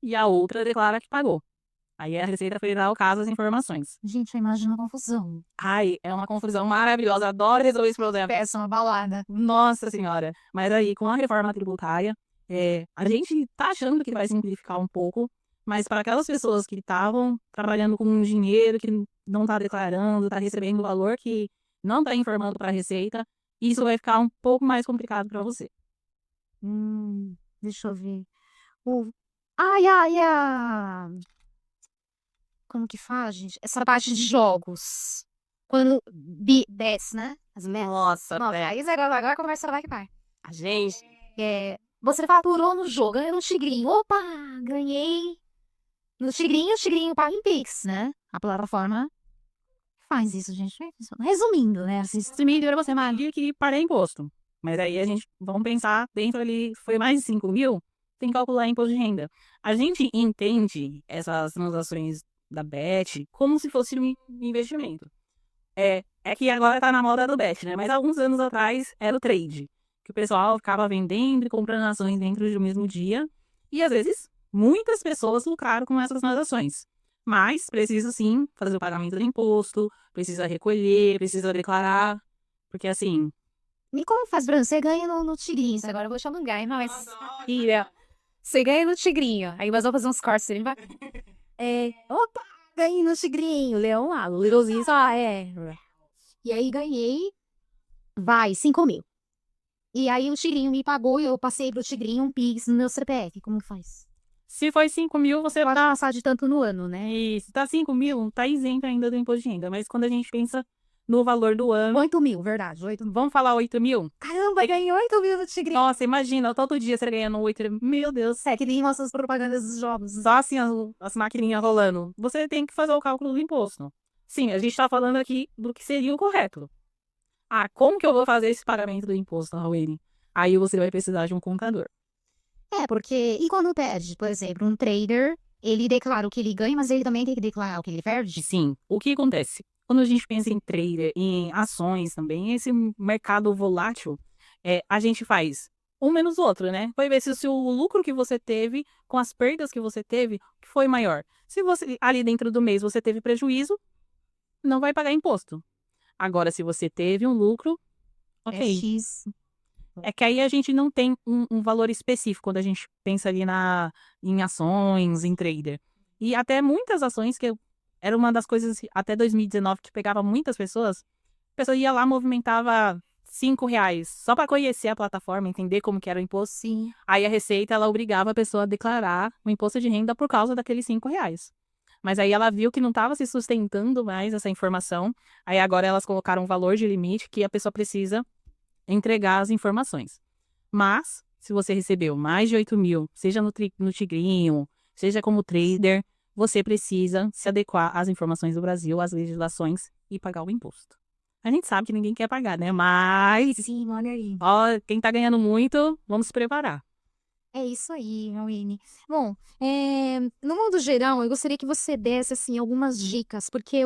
e a outra declara que pagou. Aí a Receita Federal casa as informações. Gente, eu imagino a confusão. Ai, é uma confusão maravilhosa. Adoro resolver esse problema. Peça uma balada. Nossa Senhora. Mas aí, com a reforma tributária, a gente tá achando que vai simplificar um pouco, Mas para aquelas pessoas que estavam trabalhando com um dinheiro que não está declarando, está recebendo valor que não está informando para a Receita, isso vai ficar um pouco mais complicado para você. Deixa eu ver. O... Ai, ai, ai. Como que faz, gente? Essa parte de jogos. Quando desce, né? Nossa, Não, aí agora a conversa vai que vai. a gente. Você faturou no jogo, ganhou no Tigrinho. Opa, ganhei no Tigrinho, o Tigrinho paga em Pix, né? A plataforma faz isso, gente. Resumindo, né? Assim, Resumindo, era você malia que pagar imposto. Mas aí a gente, vamos pensar, dentro ali, foi mais de 5 mil, tem que calcular imposto de renda. A gente entende essas transações da Bet como se fosse um investimento. É que agora tá na moda do Bet, né? Mas alguns anos atrás era o trade, que o pessoal ficava vendendo e comprando ações dentro do mesmo dia. E às vezes, muitas pessoas lucraram com essas transações. Mas precisa sim fazer o pagamento do imposto, precisa recolher, precisa declarar. Porque assim, me como faz, Bruno? Você ganha no Tigrinho. Agora eu vou te alugar, hein? Mas. Filha, você ganha no Tigrinho. Aí nós vamos fazer uns cortes. Ele vai. Opa, ganhei no Tigrinho. Leão lá, o Littlezinho só E aí ganhei, 5 mil. E aí o Tigrinho me pagou e eu passei pro Tigrinho um Pix no meu CPF. Como faz? se foi 5 mil, você Pode passar de tanto no ano, né? se tá 5 mil, tá isento ainda do imposto de renda. Mas quando a gente pensa no valor do ano, 8 mil, verdade. 8 mil. vamos falar 8 mil? Caramba, ganhei 8 mil no Tigrinho. Nossa, imagina, todo dia você ganhando 8 mil. Meu Deus. É que nem nossas propagandas dos jogos. Só assim as maquininhas rolando. Você tem que fazer o cálculo do imposto. Sim, a gente tá falando aqui do que seria o correto. Ah, como que eu vou fazer esse pagamento do imposto, Raul? Aí você vai precisar de um contador. Porque. E quando perde, por exemplo, um trader, ele declara o que ele ganha, mas ele também tem que declarar o que ele perde? Sim, o que acontece? Quando a gente pensa em trader, em ações também, esse mercado volátil, a gente faz um menos o outro, né? Vai ver se o lucro que você teve com as perdas que você teve, que foi maior. Se você ali dentro do mês você teve prejuízo, não vai pagar imposto. Agora, se você teve um lucro, ok. X. É que aí a gente não tem um valor específico quando a gente pensa ali em ações, em trader. E até muitas ações, era uma das coisas até 2019 que pegava muitas pessoas, a pessoa ia lá, movimentava R$ 5 só para conhecer a plataforma, entender como que era o imposto. Sim. Aí a Receita, ela obrigava a pessoa a declarar o imposto de renda por causa daqueles R$ 5. Mas aí ela viu que não estava se sustentando mais essa informação. Aí agora elas colocaram um valor de limite que a pessoa precisa entregar as informações. Mas, se você recebeu mais de 8 mil, seja no Tigrinho, seja como trader, você precisa se adequar às informações do Brasil, às legislações e pagar o imposto. A gente sabe que ninguém quer pagar, né? Mas, Sim, olha aí. ó, quem tá ganhando muito, vamos se preparar. É isso aí, Rauine. Bom, no mundo geral, eu gostaria que você desse, assim, algumas dicas, porque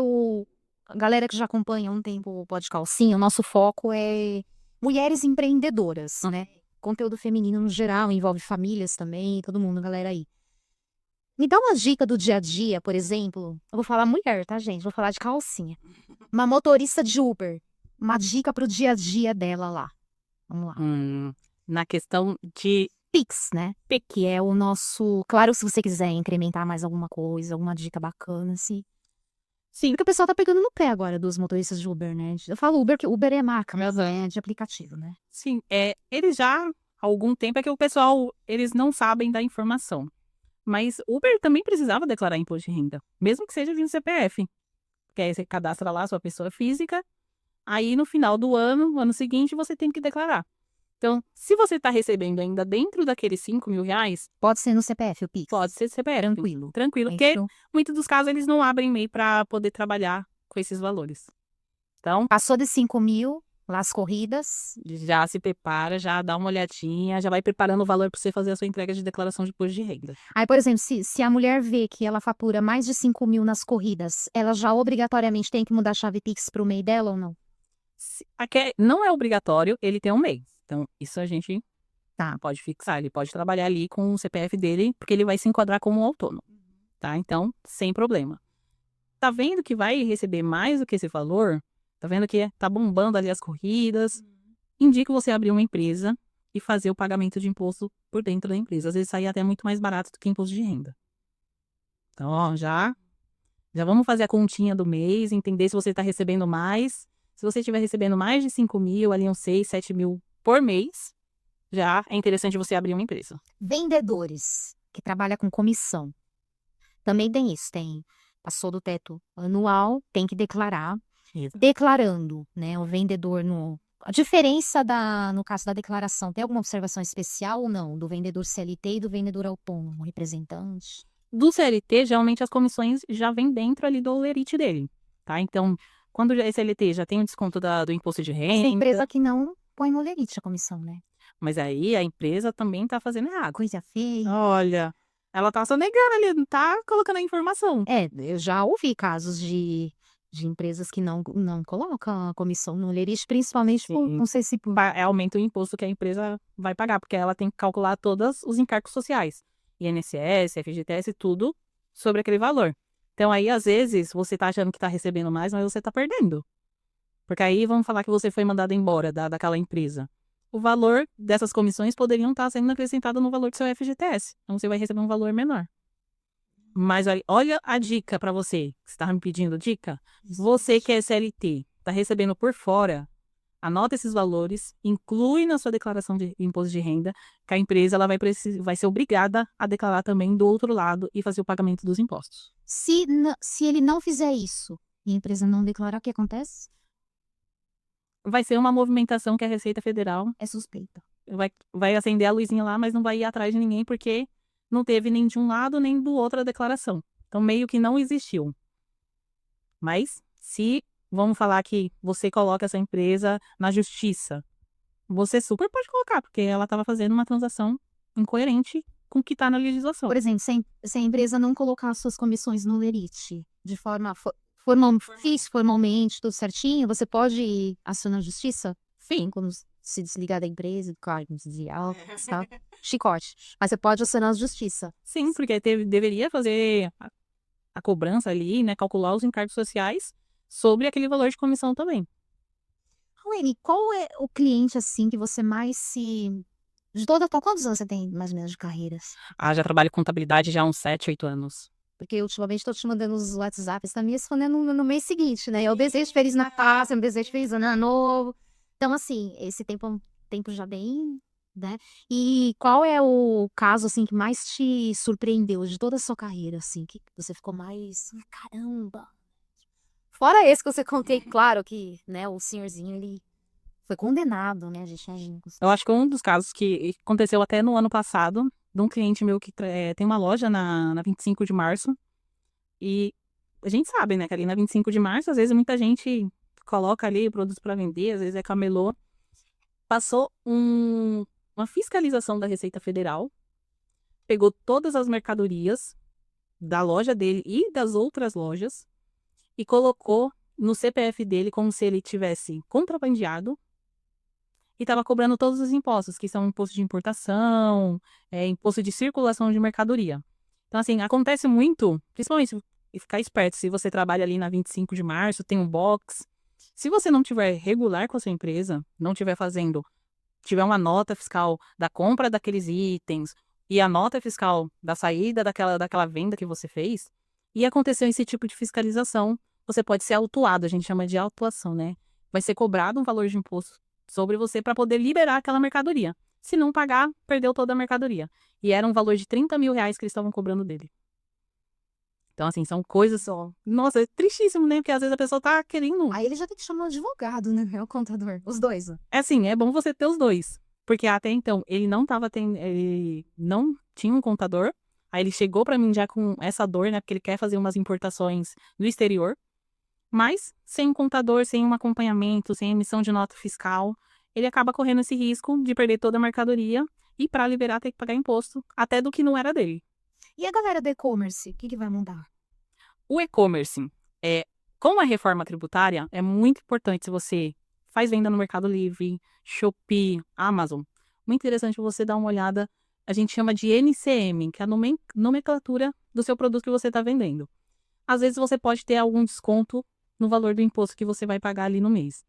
a galera que já acompanha há um tempo o Pó de Calcinha, o nosso foco é mulheres empreendedoras, né? Conteúdo feminino no geral, envolve famílias também, todo mundo, galera aí. Me dá uma dica do dia a dia, por exemplo. Eu vou falar mulher, tá, gente? Vou falar de calcinha. Uma motorista de Uber. Uma dica pro dia a dia dela lá. Vamos lá. Na questão de Pix, né? Que é o nosso. Claro, se você quiser incrementar mais alguma coisa, alguma dica bacana, assim. Sim, Porque o pessoal tá pegando no pé agora dos motoristas de Uber, né? Eu falo Uber, que Uber é marca, mas é de aplicativo, né? sim, eles já há algum tempo é que o pessoal, eles não sabem da informação. Mas Uber também precisava declarar imposto de renda, mesmo que seja de um CPF. Que aí você cadastra lá a sua pessoa física, aí no final do ano, no ano seguinte, você tem que declarar. Então, se você está recebendo ainda dentro daqueles R$ 5.000, Pode ser no CPF, o Pix. pode ser CPF. Tranquilo. Tranquilo, porque muitos dos casos eles não abrem MEI para poder trabalhar com esses valores. Então, Passou de 5 mil, lá as corridas. já se prepara, já dá uma olhadinha, já vai preparando o valor para você fazer a sua entrega de declaração de imposto de renda. Aí, por exemplo, se a mulher vê que ela fatura mais de 5 mil nas corridas, ela já obrigatoriamente tem que mudar a chave Pix pro MEI dela ou não? Não é obrigatório ele ter um MEI. Então, isso a gente pode fixar. Ele pode trabalhar ali com o CPF dele, porque ele vai se enquadrar como um autônomo. Tá? Então, sem problema. Tá vendo que vai receber mais do que esse valor? Tá vendo que tá bombando ali as corridas? Indica você abrir uma empresa e fazer o pagamento de imposto por dentro da empresa. Às vezes sai até muito mais barato do que imposto de renda. Então, ó, já vamos fazer a continha do mês, entender se você está recebendo mais. Se você estiver recebendo mais de 5 mil, ali uns 6, 7 mil por mês, já é interessante você abrir uma empresa. Vendedores, que trabalham com comissão. Também tem isso, passou do teto anual, tem que declarar. Isso. Declarando, né, o vendedor a diferença no caso da declaração, tem alguma observação especial ou não? Do vendedor CLT e do vendedor autônomo, representante? Do CLT, geralmente as comissões já vêm dentro ali do lerite dele, tá? Então, quando é CLT já tem o desconto do imposto de Tem renda, empresa que não põe no lerite a comissão, né? mas aí a empresa também tá fazendo errado. Coisa feia. Olha, ela tá só negando ali, não tá colocando a informação. Eu já ouvi casos de empresas que não colocam a comissão no lerite, principalmente não sei se Aumenta o imposto que a empresa vai pagar, porque ela tem que calcular todos os encargos sociais, INSS, FGTS, tudo sobre aquele valor. Então aí, às vezes, você tá achando que tá recebendo mais, mas você tá perdendo. Porque aí vamos falar que você foi mandado embora daquela empresa. O valor dessas comissões poderiam estar sendo acrescentado no valor do seu FGTS. Então você vai receber um valor menor. Mas olha a dica para você. Você estava me pedindo dica? Você que é CLT, está recebendo por fora, anota esses valores, inclui na sua declaração de imposto de renda, que a empresa ela vai ser obrigada a declarar também do outro lado e fazer o pagamento dos impostos. se ele não fizer isso e a empresa não declarar, o que acontece? Vai ser uma movimentação que a Receita Federal É suspeita. vai acender a luzinha lá, mas não vai ir atrás de ninguém porque não teve nem de um lado nem do outro a declaração. Então, meio que não existiu. Mas, se vamos falar que você coloca essa empresa na justiça, você super pode colocar, porque ela estava fazendo uma transação incoerente com o que está na legislação. Por exemplo, se a empresa não colocar suas comissões no lerite de forma formalmente, tudo certinho, você pode acionar a justiça? Sim, quando se desligar da empresa, cargo desviar, tá? Chicote. Mas você pode acionar a justiça. Sim, porque deveria fazer a cobrança ali, né? Calcular os encargos sociais sobre aquele valor de comissão também. Raulene, qual é o cliente, assim, que você mais se... Quantos anos você tem, mais ou menos, de carreiras? Já trabalho com contabilidade já há uns 7, 8 anos. Porque ultimamente estou te mandando os WhatsApps, tá me respondendo no mês seguinte, né? Eu desejo Feliz Natal, eu desejo Feliz Ano Novo. Então, assim, esse tempo é um tempo já bem, né? E qual é o caso, assim, que mais te surpreendeu de toda a sua carreira, assim? Que você ficou mais, caramba. Fora esse que você contei, claro que, né, o senhorzinho, ele foi condenado, né? A gente Eu acho que um dos casos que aconteceu até no ano passado, de um cliente meu que tem uma loja na 25 de março. E a gente sabe, né, que ali na 25 de março, às vezes muita gente coloca ali produtos para vender, às vezes é camelô. Passou uma fiscalização da Receita Federal, pegou todas as mercadorias da loja dele e das outras lojas e colocou no CPF dele como se ele tivesse contrabandeado e estava cobrando todos os impostos, que são imposto de importação, imposto de circulação de mercadoria. Então, assim, acontece muito, principalmente, e ficar esperto, se você trabalha ali na 25 de março, tem um box. Se você não tiver regular com a sua empresa, não tiver tiver uma nota fiscal da compra daqueles itens e a nota fiscal da saída daquela venda que você fez, e aconteceu esse tipo de fiscalização, você pode ser autuado, a gente chama de autuação, né? Vai ser cobrado um valor de imposto sobre você para poder liberar aquela mercadoria. Se não pagar, perdeu toda a mercadoria. E era um valor de 30 mil reais que eles estavam cobrando dele. Então, assim, são coisas só. Nossa, é tristíssimo, né? Porque às vezes a pessoa tá querendo. Aí ele já tem que chamar um advogado, né? É o contador. Os dois. É assim, é bom você ter os dois. Porque até então, ele não ele não tinha um contador. Aí ele chegou para mim já com essa dor, né? Porque ele quer fazer umas importações no exterior. Mas, sem um contador, sem um acompanhamento, sem emissão de nota fiscal, ele acaba correndo esse risco de perder toda a mercadoria e, para liberar, ter que pagar imposto, até do que não era dele. E a galera do e-commerce, o que vai mudar? O e-commerce, com a reforma tributária, é muito importante se você faz venda no Mercado Livre, Shopee, Amazon. Muito interessante você dar uma olhada, a gente chama de NCM, que é a nomenclatura do seu produto que você está vendendo. Às vezes você pode ter algum desconto no valor do imposto que você vai pagar ali no mês.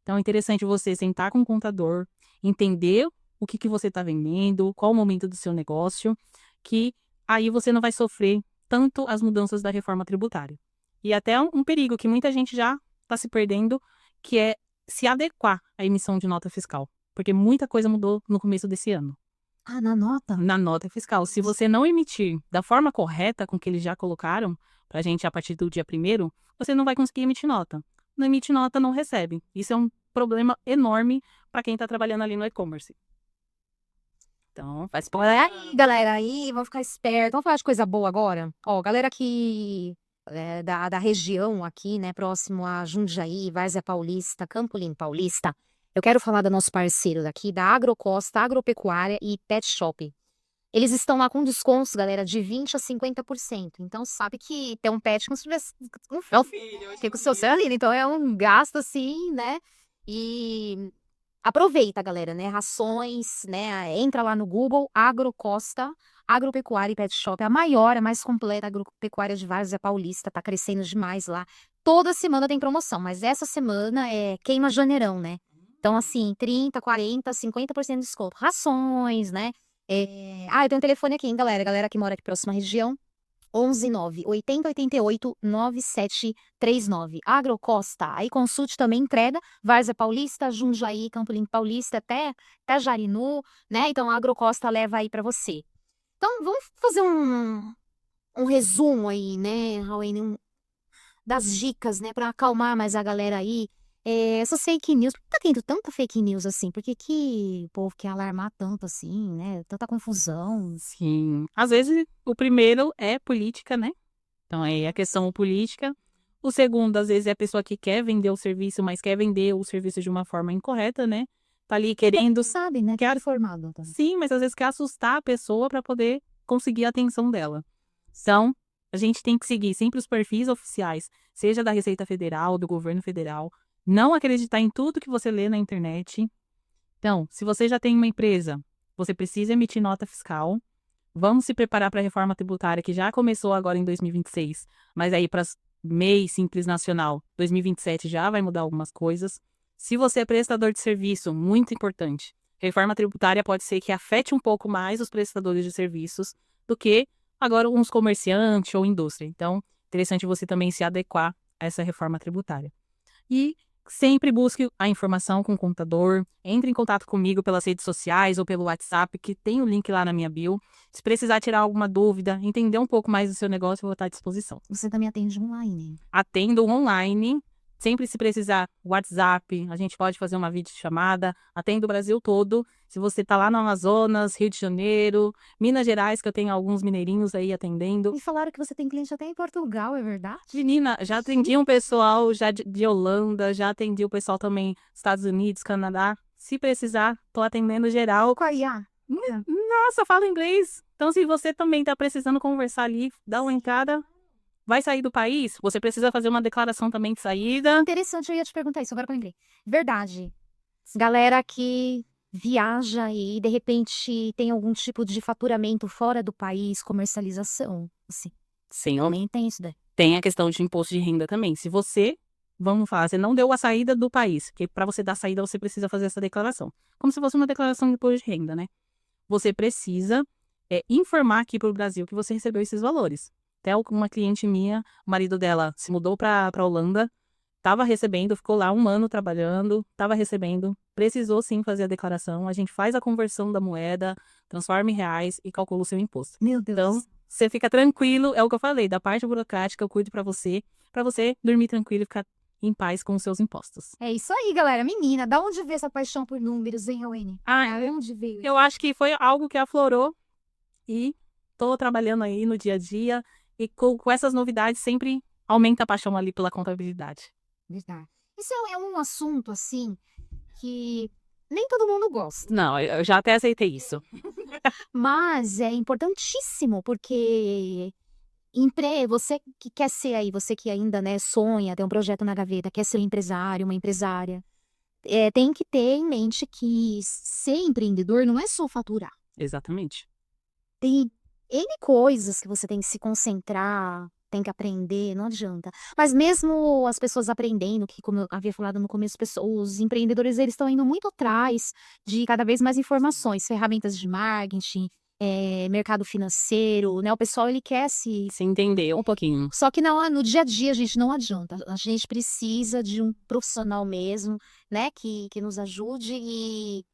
Então é interessante você sentar com o contador, entender o que você está vendendo, qual o momento do seu negócio, que aí você não vai sofrer tanto as mudanças da reforma tributária. E até um perigo que muita gente já está se perdendo, que é se adequar à emissão de nota fiscal. Porque muita coisa mudou no começo desse ano. Ah, na nota? Na nota fiscal. Se você não emitir da forma correta com que eles já colocaram, para a gente a partir do dia 1º, você não vai conseguir emitir nota. Não emite nota, não recebe. Isso é um problema enorme para quem está trabalhando ali no e-commerce. Então, faz Olha aí, galera, aí, vamos ficar esperto. Vamos falar de coisa boa agora? Ó, galera que da região aqui, né, próximo a Jundiaí, Várzea Paulista, Campo Limpo Paulista, eu quero falar do nosso parceiro daqui, da Agrocosta, Agropecuária e Pet Shop. Eles estão lá com descontos, galera, de 20% a 50%. Então, sabe que ter um pet como se tivesse um filho aqui com o seu celular. Então, é um gasto assim, né? E aproveita, galera, né? Rações, né? Entra lá no Google, Agrocosta, Agropecuária e Pet Shop. A maior, a mais completa agropecuária de Várzea Paulista. Tá crescendo demais lá. Toda semana tem promoção, mas essa semana é queima janeirão, né? Então, assim, 30%, 40%, 50% de desconto. Rações, né? Eu tenho um telefone aqui, hein, galera? Galera que mora aqui próxima região. 11 9 80 88 9739. Agrocosta. Aí consulte também entrega. Várzea Paulista, Jundiaí, Campo Limpo Paulista, até Jarinu, né? Então a Agrocosta leva aí pra você. Então vamos fazer um resumo aí, né, Rawane, das dicas, né, pra acalmar mais a galera aí. Essas fake news, por que tá tendo tanta fake news assim? Por que que o povo quer alarmar tanto assim, né? Tanta confusão. Sim. Às vezes, o primeiro é política, né? Então, aí a questão política. O segundo, às vezes, é a pessoa que quer vender o serviço, mas quer vender o serviço de uma forma incorreta, né? Tá ali querendo... Sabe, né? Quer formado. Tá? Sim, mas às vezes quer assustar a pessoa para poder conseguir a atenção dela. Então, a gente tem que seguir sempre os perfis oficiais, seja da Receita Federal, do governo federal. Não acreditar em tudo que você lê na internet. Então, se você já tem uma empresa, você precisa emitir nota fiscal. Vamos se preparar para a reforma tributária, que já começou agora em 2026, mas aí para MEI Simples Nacional, 2027 já vai mudar algumas coisas. Se você é prestador de serviço, muito importante, reforma tributária pode ser que afete um pouco mais os prestadores de serviços do que agora uns comerciantes ou indústria. Então, interessante você também se adequar a essa reforma tributária. E sempre busque a informação com o contador, entre em contato comigo pelas redes sociais ou pelo WhatsApp, que tem o link lá na minha bio. Se precisar tirar alguma dúvida, entender um pouco mais do seu negócio, eu vou estar à disposição. Você também atende online? Atendo online, sempre se precisar WhatsApp, a gente pode fazer uma videochamada, atendo o Brasil todo. Se você está lá no Amazonas, Rio de Janeiro, Minas Gerais, que eu tenho alguns mineirinhos aí atendendo. Me falaram que você tem cliente até em Portugal, é verdade? Menina, já atendi um pessoal já de Holanda, já atendi o pessoal também Estados Unidos, Canadá. Se precisar, tô atendendo geral. Qual IA? Nossa, falo inglês. Então, se você também tá precisando conversar ali, dá uma entrada, vai sair do país, você precisa fazer uma declaração também de saída. Interessante, eu ia te perguntar isso, agora que eu lembrei. Verdade. Galera que viaja e de repente tem algum tipo de faturamento fora do país, comercialização, assim. Sim, Também tem isso daí. tem a questão de imposto de renda também. Se você, vamos falar, você não deu a saída do país, porque para você dar a saída você precisa fazer essa declaração. Como se fosse uma declaração de imposto de renda, né? Você precisa informar aqui para o Brasil que você recebeu esses valores. Até uma cliente minha, o marido dela se mudou para a Holanda, estava recebendo, ficou lá 1 ano trabalhando, estava recebendo, precisou sim fazer a declaração, a gente faz a conversão da moeda, transforma em reais e calcula o seu imposto. Meu Deus. Então, você fica tranquilo, é o que eu falei, da parte burocrática eu cuido para você dormir tranquilo e ficar em paz com os seus impostos. É isso aí, galera. Menina, da onde veio essa paixão por números, hein, Rawane? Da onde veio? Eu acho que foi algo que aflorou e tô trabalhando aí no dia a dia e com essas novidades sempre aumenta a paixão ali pela contabilidade. Verdade. Isso é um assunto, assim, que nem todo mundo gosta. Não, eu já até aceitei isso. Mas é importantíssimo, porque você que quer ser aí, você que ainda, né, sonha, tem um projeto na gaveta, quer ser um empresário, uma empresária, tem que ter em mente que ser empreendedor não é só faturar. Exatamente. Tem N coisas que você tem que se concentrar, tem que aprender, não adianta. Mas mesmo as pessoas aprendendo, que como eu havia falado no começo, os empreendedores eles estão indo muito atrás de cada vez mais informações, ferramentas de marketing, mercado financeiro, né? O pessoal, ele quer se... Se entender um pouquinho. Só que no dia a dia, a gente não adianta. A gente precisa de um profissional mesmo, né? Que nos ajude e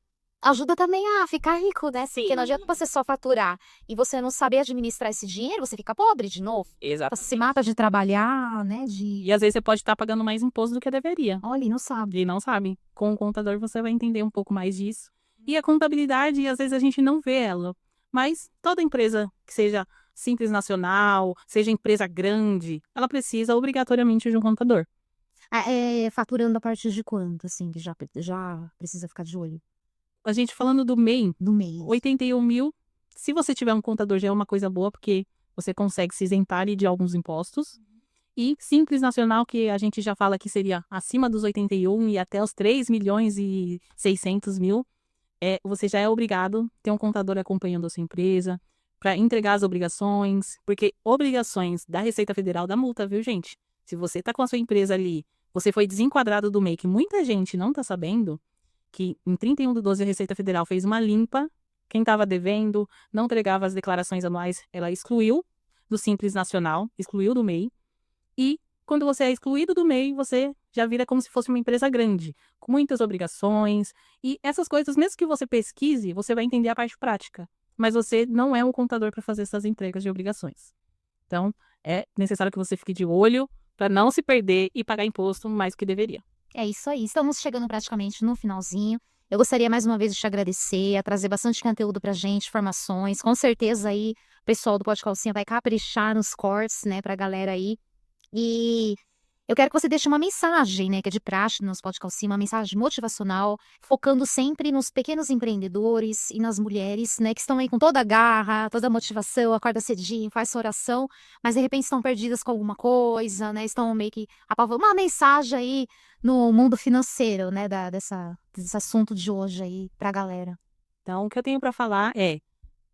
ajuda também a ficar rico, né? Porque não adianta você só faturar e você não saber administrar esse dinheiro, você fica pobre de novo. Exato. Você se mata de trabalhar, né? E às vezes você pode estar pagando mais imposto do que deveria. Olha, e não sabe. E não sabe. Com o contador você vai entender um pouco mais disso. E a contabilidade, às vezes a gente não vê ela. Mas toda empresa que seja simples nacional, seja empresa grande, ela precisa obrigatoriamente de um contador. Faturando a partir de quanto, assim, que já precisa ficar de olho? A gente falando do MEI, No mês. 81 mil, se você tiver um contador já é uma coisa boa, porque você consegue se isentar ali de alguns impostos. E Simples Nacional, que a gente já fala que seria acima dos 81 e até os 3 milhões e 600 mil, você já é obrigado a ter um contador acompanhando a sua empresa para entregar as obrigações, porque obrigações da Receita Federal dá multa, viu, gente? Se você está com a sua empresa ali, você foi desenquadrado do MEI, que muita gente não está sabendo, que em 31/12 a Receita Federal fez uma limpa, quem estava devendo, não entregava as declarações anuais, ela excluiu do Simples Nacional, excluiu do MEI, e quando você é excluído do MEI, você já vira como se fosse uma empresa grande, com muitas obrigações, e essas coisas, mesmo que você pesquise, você vai entender a parte prática, mas você não é um contador para fazer essas entregas de obrigações. Então, é necessário que você fique de olho para não se perder e pagar imposto mais do que deveria. É isso aí, estamos chegando praticamente no finalzinho. Eu gostaria mais uma vez de te agradecer, a trazer bastante conteúdo pra gente, informações. Com certeza aí o pessoal do Pode Calcinha vai caprichar nos cortes, né, pra galera aí. E eu quero que você deixe uma mensagem, né, que é de praxe nos Pode Calcinha, uma mensagem motivacional, focando sempre nos pequenos empreendedores e nas mulheres, né, que estão aí com toda a garra, toda a motivação, acorda cedinho, faz sua oração, mas de repente estão perdidas com alguma coisa, né, estão meio que apavorando. Uma mensagem aí no mundo financeiro, né, desse assunto de hoje aí pra galera. Então, o que eu tenho para falar é,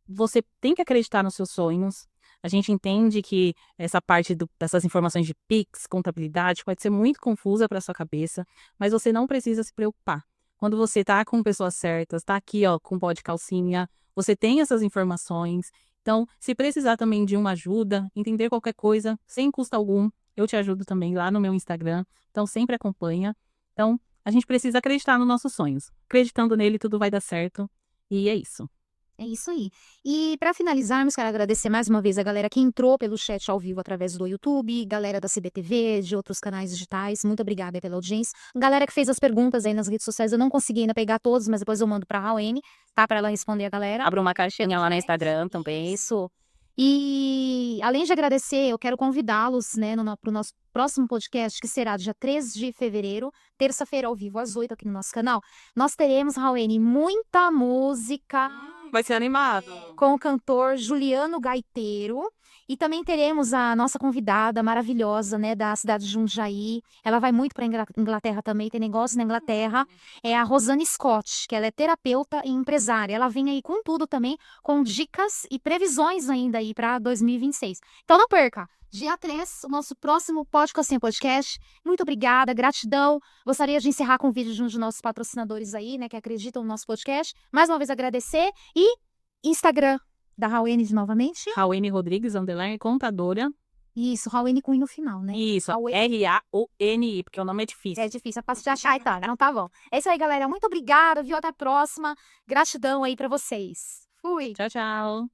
você tem que acreditar nos seus sonhos. A gente entende que essa parte dessas informações de Pix, contabilidade, pode ser muito confusa para sua cabeça, mas você não precisa se preocupar. Quando você está com pessoas certas, está aqui ó, com o Pode Calcinha, você tem essas informações. Então, se precisar também de uma ajuda, entender qualquer coisa, sem custo algum, eu te ajudo também lá no meu Instagram. Então, sempre acompanha. Então, a gente precisa acreditar nos nossos sonhos. Acreditando nele, tudo vai dar certo. E é isso. É isso aí. E para finalizarmos, quero agradecer mais uma vez a galera que entrou pelo chat ao vivo através do YouTube, galera da CBTV, de outros canais digitais. Muito obrigada aí pela audiência. Galera que fez as perguntas aí nas redes sociais, eu não consegui ainda pegar todos, mas depois eu mando pra Rawane, tá? Pra ela responder a galera. Abra uma caixinha lá no Instagram também. Isso. E além de agradecer, eu quero convidá-los, né, pro nosso próximo podcast, que será dia 3 de fevereiro, terça-feira ao vivo, às 8 aqui no nosso canal. Nós teremos, Rawane, muita música Vai ser animado. com o cantor Juliano Gaiteiro. E também teremos a nossa convidada maravilhosa, né, da cidade de Jundiaí. Ela vai muito para Inglaterra também, tem negócio na Inglaterra. É a Rosane Scott, que ela é terapeuta e empresária. Ela vem aí com tudo também, com dicas e previsões ainda aí para 2026. Então não perca! Dia 3, o nosso próximo Pode Calcinha Podcast. Muito obrigada, gratidão. Gostaria de encerrar com um vídeo de um dos nossos patrocinadores aí, né, que acreditam no nosso podcast. Mais uma vez agradecer e Instagram da Rawane novamente. Rawane Rodrigues, _ contadora. Isso, Rawane com I no final, né? Isso, Rawane. RAONI, porque o nome é difícil. É difícil, é fácil de achar, então. Não tá bom. É isso aí, galera. Muito obrigada, viu? Até a próxima. Gratidão aí pra vocês. Fui. Tchau, tchau.